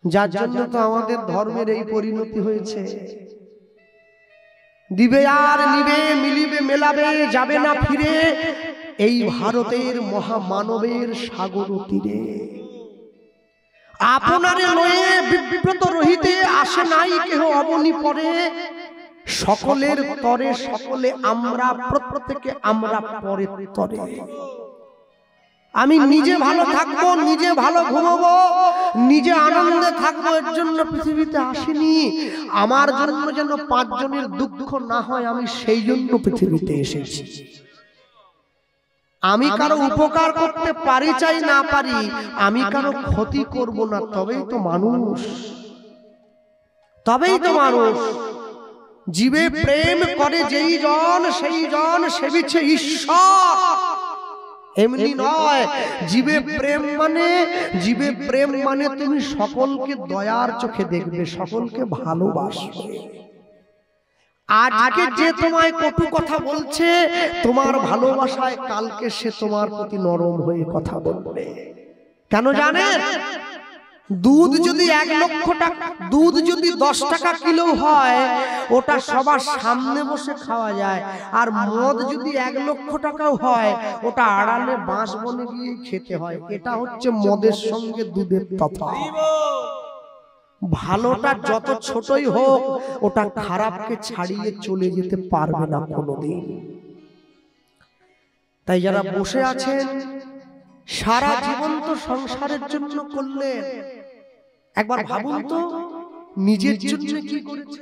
যার জন্য তো আমাদের ধর্মের এই পরিণতি হয়েছে। দিবে আর নিবে, মিলিবে মেলাবে, যাবে না ফিরে এই ভারতের মহামানবের সাগর তীরে। আপনারে লয়ে বিব্রত রহিতে আসে নাই কেহ অবনি পরে। সকলের তরে সকলে আমরা, প্রত্যেকে আমরা পরে তরে। আমি নিজে ভালো থাকবো, নিজে ভালো ঘুমাবো, নিজে আনন্দে থাকবো, এর জন্য পৃথিবীতে আসিনি। আমার জন্য যেন 5 জনের দুঃখ না হয়, আমি সেই জন্য পৃথিবীতে এসেছি। আমি কারো উপকার করতে পারি চাই না পারি, আমি কারো ক্ষতি করব না, তবেই তো মানুষ, তবেই তো মানুষ। জীবে প্রেম করে যেই জন, সেই জন সেবিছে ঈশ্বর। এমনি নয়, জীবে প্রেম মানে তুমি সকলকে দয়ার চোখে দেখবে, সকলকে ভালোবাসবে। আজকে যে তোমায় কটু কথা বলছে, তোমার ভালোবাসায় কালকে সে তোমার প্রতি নরম হয়ে কথা বলবে। কেন জানেন? দুধ যদি 1 লক্ষ টাকা, দুধ যদি 10 টাকা কিলো হয়, ওটা সবার সামনে বসে খাওয়া যায়। আর মদ যদি 1 লক্ষ টাকাও হয়, ওটা আড়ালে বাঁশ বনে গিয়ে খেতে হয়। এটা হচ্ছে মদের সঙ্গে দুধের তফাৎ। ভালোটা যত ছোটই হোক, ওটা খারাপকে ছাড়িয়ে চলে যেতে পারবে না কোনোদিন। তাই যারা বসে আছেন, সারা জীবন তো সংসারের জন্য করলেন, একবার ভাবুন তো নিজের জন্য কি করেছে।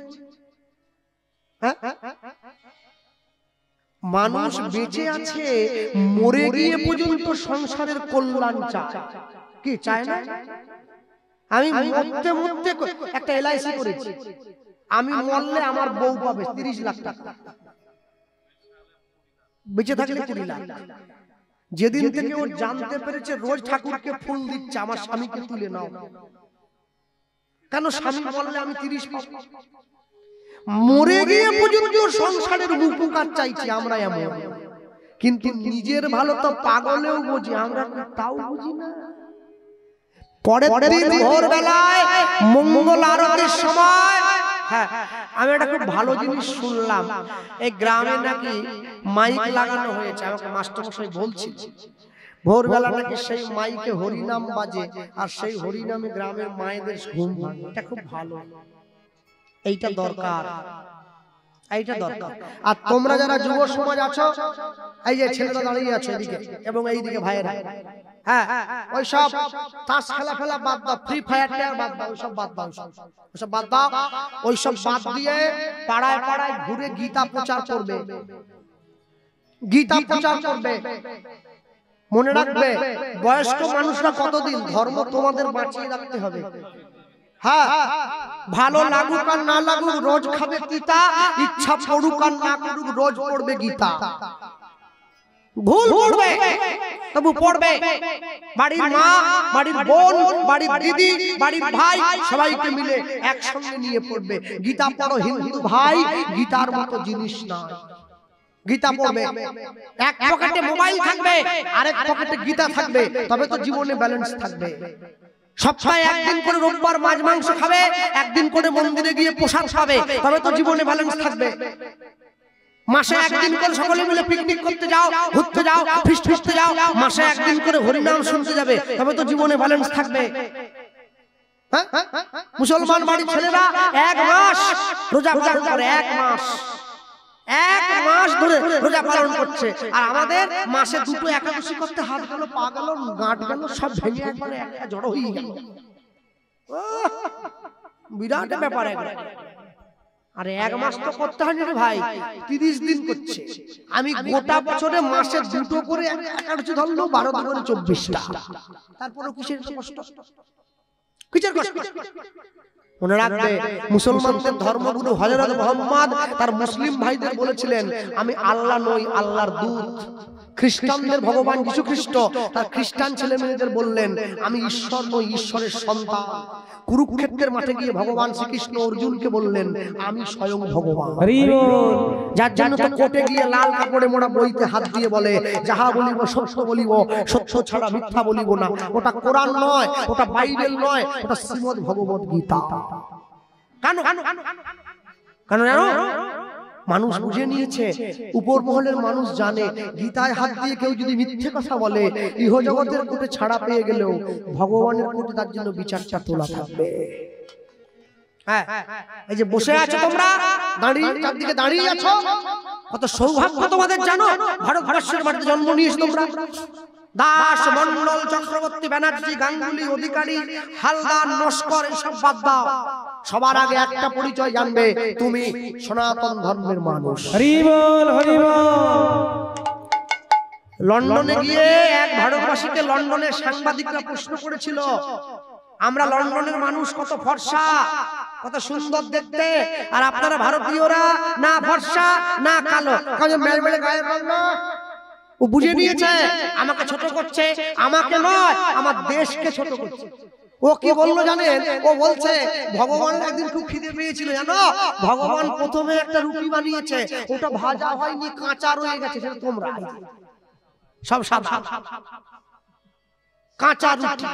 মানুষ বেঁচে আছে, মরে গিয়ে পর্যন্ত সংসারের কল্যাণ চায়। কি চায় না? আমি মরতে মরতে একটা এলআইসি করেছি, আমি মরলে আমার বউ পাবে 30 লাখ টাকা, বেঁচে থাকলে 20 লাখ। যেদিন থেকে ও জানতে পেরেছে রোজ ঠাকুরকে ফুল দিচ্ছে, আমার স্বামীকে তুলে নাও। কেন? স্বামী মরলে আমি 30 পাবো। মরে গিয়ে পর্যন্ত সংসারের উপকার চাইছি আমরা এমন। কিন্তু নিজের ভালো তো পাগলেও বুঝি, আমরা তাও বুঝি না। পরের দিন ভোরবেলায় মঙ্গল আরতির সময়, হ্যাঁ, আমি একটা খুব ভালো জিনিস শুনলাম। এই গ্রামে নাকি মাইক লাগানো হয়েছে, আমাকে মাস্টারমশাই বলছিল। ভোরবেলা নাকি সেই মাইকে হরিনাম বাজে, আর সেই হরিনামে গ্রামের মায়েদের ঘুম ভাঙে। এটা খুব ভালো, এইটা দরকার, এইটা দরকার। আর তোমরা যারা যুব সমাজ আছো, এই যে ছেলেরা দাঁড়িয়ে আছে এদিকে এবং এইদিকে ভাইয়েরা, হ্যাঁ, ওই সব তাস খেলা বাদ দাও, ফ্রি ফায়ার বাদ দাও, ওইসব বাদ দাও, ওইসব বাদ দাও। ওইসব বাদ দিয়ে পাড়ায় পাড়ায় ঘুরে গীতা প্রচার করবে, গীতা প্রচার করবে। মনে রাখবে, বয়স্ক মানুষরা কতদিন, ধর্ম তোমাদের বাঁচিয়ে রাখতে হবে। হ্যাঁ, ভালো লাগুক আর না লাগুক, রোজ খাবে গীতা, ইচ্ছা পড়ুক আর না করুক, রোজ পড়বে গীতা। ভুল পড়বে তবু পড়বে। বাড়ির মা, বাড়ির বোন, বাড়ির দিদি, বাড়ির ভাই সবাইকে মিলে একসঙ্গে নিয়ে পড়বে। গীতা পড়ো হিন্দু ভাই, গীতার মতো জিনিস না। গীতা পড়বে, এক পকেটে মোবাইল থাকবে, আরেক পকেটে গীতা থাকবে, তবে তো জীবনে ব্যালেন্স থাকবে। সপ্তাহে একদিন করে রোববার মাছ মাংস খাবে, একদিন করে মন্দিরে গিয়ে প্রসাদ খাবে, তবে তো জীবনে ব্যালেন্স থাকবে। মাসে একদিন করে সকলে মিলে পিকনিক করতে যাও, ঘুরতে যাও, ফিস্ট করতে যাও, মাসে একদিন করে হরিনাম শুনতে যাবে, তবে তো জীবনে ব্যালেন্স থাকবে। মুসলমান বাড়ির ছেলেরা 1 মাস রোজা পালন করে, 1 মাস ধরে রোজা পালন করছে। আর আমাদের মাসে 2টো একাদশী করতে হাত গেল, পা গেল, গাঁট গেল, সব ভেঙে একবারে জড়ো হয়ে গেল। বিরাট ব্যাপার। আরে 1 মাস তো করতে হয় না রে ভাই, 30 দিন করছে। আমি গোটা বছরে মাসে 2টো করে একাদশী ধরলো, 12 করে 24টা। তারপরে কিসের কষ্ট, কিসের কষ্ট? মনে রাখবে, মুসলমানদের ধর্মগুরু হযরত মুহাম্মদ তার মুসলিম ভাইদের বলেছিলেন, আমি আল্লাহ নই, আল্লাহর দূত। খ্রিস্টানদের ভগবান যীশু খ্রিস্ট তার খ্রিস্টান ছেলে মেয়েদের বললেন, আমি ঈশ্বর নই, ঈশ্বরের সন্তান। কুরুক্ষেত্রের মাঠে গিয়ে ভগবান শ্রীকৃষ্ণ অর্জুনকে বললেন, আমি স্বয়ং ভগবান। যার জন্য তো কোর্টে গিয়ে লাল কাপড়ে মোড়া বইতে হাত দিয়ে বলে, যাহা বলিব সত্য বলিব, সত্য ছাড়া মিথ্যা বলিব না। ওটা কোরআন নয়, ওটা বাইবেল নয়, ওটা শ্রীমদ্ ভগবত গীতা। কেন কেন জানো? মানুষ বুঝে নিয়েছে, উপর মহলের মানুষ জানে, গীতায় হাত দিয়ে কেউ যদি মিথ্যে কথা বলে, ইহজগতের কোর্টে ছাড়া পেয়ে গেলেও ভগবানের কোর্টে তার জন্য বিচারটা তোলা থাকবে। হ্যাঁ, এই যে বসে আছো তোমরা, দাঁড়িয়ে চারদিকে দাঁড়িয়ে আছো, কত সৌভাগ্য তোমাদের জানো? ভারতবর্ষের মাটিতে জন্ম নিয়েছো তোমরা। দাস, মন্ডল, চক্রবর্তী, ব্যানার্জি, গাঙ্গুলি, অধিকারী, হালদার, নস্কর, এসব বাদ দাও। সবার আগে একটা পরিচয় জানবে, তুমি সনাতন ধর্মের মানুষ। হরি বল, হরি বল। লন্ডনে গিয়ে এক ভারতবাসীকে লন্ডনের সাংবাদিকরা প্রশ্ন করেছিল, আমরা লন্ডনের মানুষ কত ফর্সা, কত সুন্দর দেখতে, আর আপনারা ভারতীয়রা না ফর্সা না কালো। ও বুঝে নিয়েছে আমাকে ছোট করছে, আমাকে নয় আমার দেশকে ছোট করছে। ও কি বললো জানেন? ও বলছে, ভগবানের একদিন খুব খিদে পেয়েছিল জানো, ভগবান প্রথমে একটা রুটি বানিয়েছে, ওটা ভাজা হয়নি, কাঁচা রয়ে গেছে, সেটা তোমরা সব সাদা কাঁচা রুটি।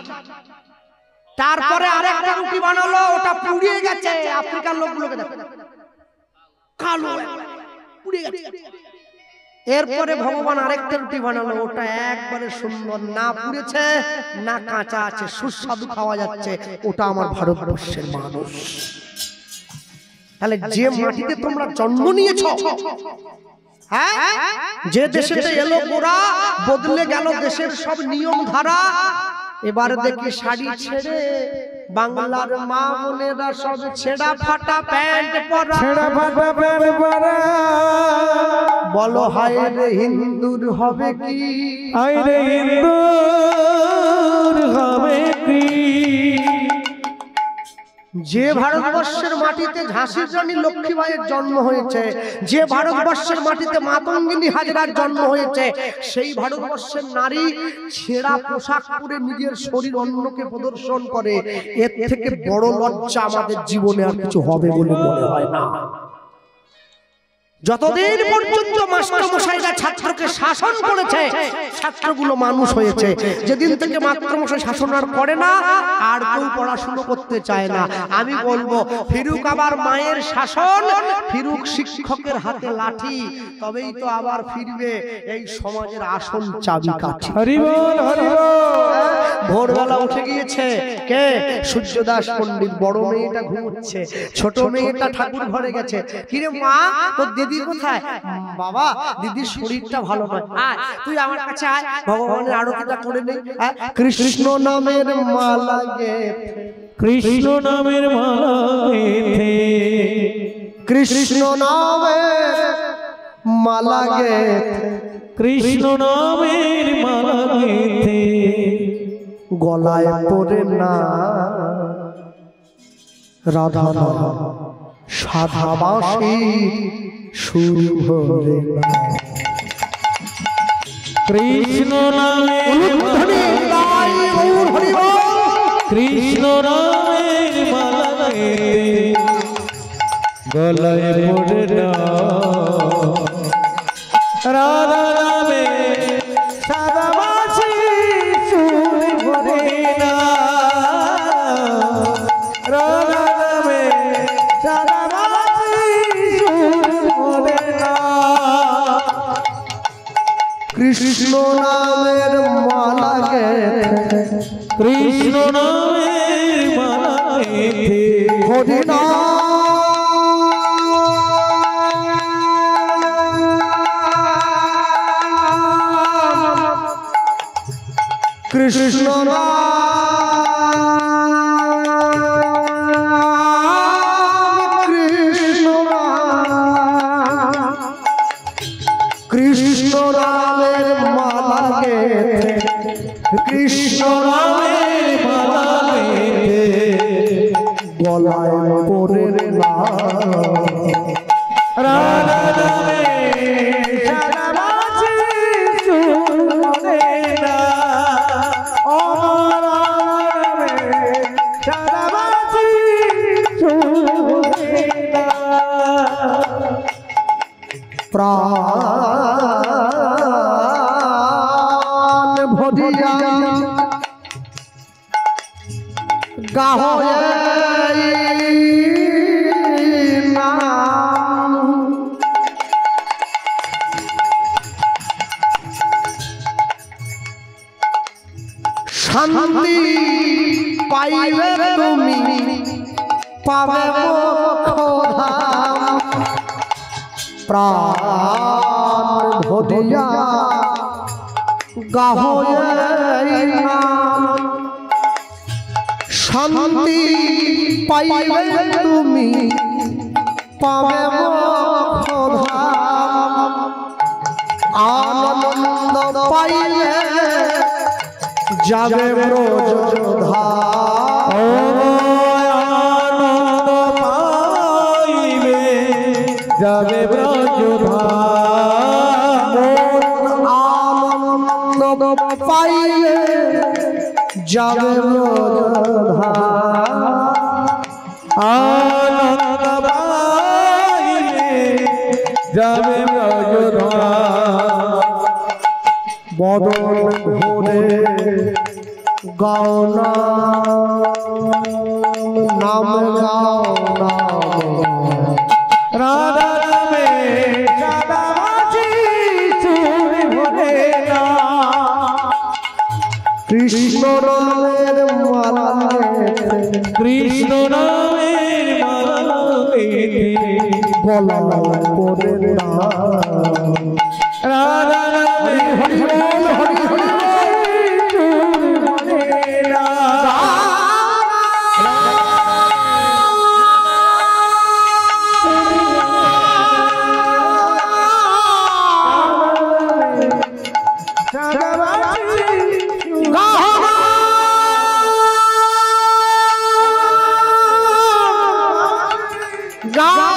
তারপরে আরেকটা রুটি বানালো, ওটা পুড়িয়ে গেছে, আফ্রিকার লোকগুলোকে দেখো কালো পুড়ে গেছে। এরপরে ভগবান আরেকটা রুটি বানালো, ওটা একবারে সুন্দর, না পুড়েছে না কাঁচা আছে, সুস্বাদু খাওয়া যাচ্ছে। ওটা আমার ভারতবর্ষের মানুষ। তাহলে যে মাটিতে তোমরা জন্ম নিয়েছো, হ্যাঁ, যে দেশেতে এলো গোরা, বদলে গেল দেশের সব নিয়ম ধারা। এবার দেখি শাড়ি ছেড়ে বাংলার মা বোনেরা সব ছেঁড়া ফাটা প্যান্ট পরা, ছেঁড়া ফাটা প্যান্ট পরা। বলো হায় রে হিন্দুর হবে কি, হায় রে হিন্দুর হবে কি। যে ভারতবর্ষের মাটিতে ঝাঁসির রানী লক্ষ্মীবাইয়ের জন্ম হয়েছে, যে ভারতবর্ষের মাটিতে মাতঙ্গিনী হাজরার জন্ম হয়েছে, সেই ভারতবর্ষের নারী ছেঁড়া পোশাক পরে নিজের শরীর অন্যকে প্রদর্শন করে। এর থেকে বড় লজ্জা আমাদের জীবনে আর কিছু হবে বলে মনে হয় না। যতদিন পর্যন্ত মাস্টার মশাইরা ছাত্রকে শাসন করেছে, ছাত্রগুলো মানুষ হয়েছে। যেদিন থেকে মাস্টার মশাই শাসন আর করে না, আর কেউ পড়াশুনো করতে চায় না। আমি বলবো, ফিরুক আবার মায়ের শাসন, ফিরুক শিক্ষকের হাতে লাঠি, তবেই তো আবার ফিরবে এই সমাজের আসল চাবিকাঠি। হরি বল, হরি বল। ভোরবেলা উঠে গিয়েছে কে? সূর্যদাস পণ্ডিত। বড় মেয়েটা ঘুমোচ্ছে, ছোট মেয়েটা ঠাকুর ঘরে গেছে। কিরে মা, তোর দিদি কোথায়? বাবা, দিদির শরীরটা ভালো নয়, আয় তুই আমার কাছে আয়, ভগবানের আরতিটা করে নেই। কৃষ্ণ নামের মালা গেথে, কৃষ্ণ নামের মালা গেথে, কৃষ্ণ নামের মালা গেথে, কৃষ্ণ নামের মালা গেথে, গলায় পরে না রাধা নাম, সাধা বাঁশি সুর ভরে না। কৃষ্ণ নামের কৃষ্ণ নামের মালা গেথে, গলায় পড়ে না রাধা নামে সাদা বাঁশি সুর ভরে না, রাধা নামে সাদা বাঁশি সুর ভরে না। কৃষ্ণ নামের মালা গেথে, কৃষ্ণ নামের মালা মিথ্যে হরি নাম কৃষ্ণ কৃষ্ণ রামের মালা গেথে কৃষ্ণ রামের মালা গেথে গলায় পরে না রাধা নামে সারা বাঁচি শুনে না আমার নামে সারা বাঁচি শুনে না প্রাণ ভরিয়া গাহে নাম শান্তি পাইবে তুমি পাবে মোক্ষধাম প্রাণ ভরিয়া গাহে নাম শান্তি পাইবে তুমি পাবে মোক্ষধাম আনন্দ পাইলে যাবে ব্রজধাম আনন্দ পাইবে যাবে ব্রজধাম আনন্দ পাইলে যাবে ব্রজধাম আনন্দ পাইলে যাবে ব্রজধাম বদন ঘুরে গাও নাম গাও নাম রাধা নামে সারা বাঁচি চুরি ভরে না কৃষ্ণ নামের মালা কৃষ্ণ নামের মালা গেথে গলা পরে না রাধা নামে হরি বল হরি হরি চুরি ভরে না সারা বাঁচি গাও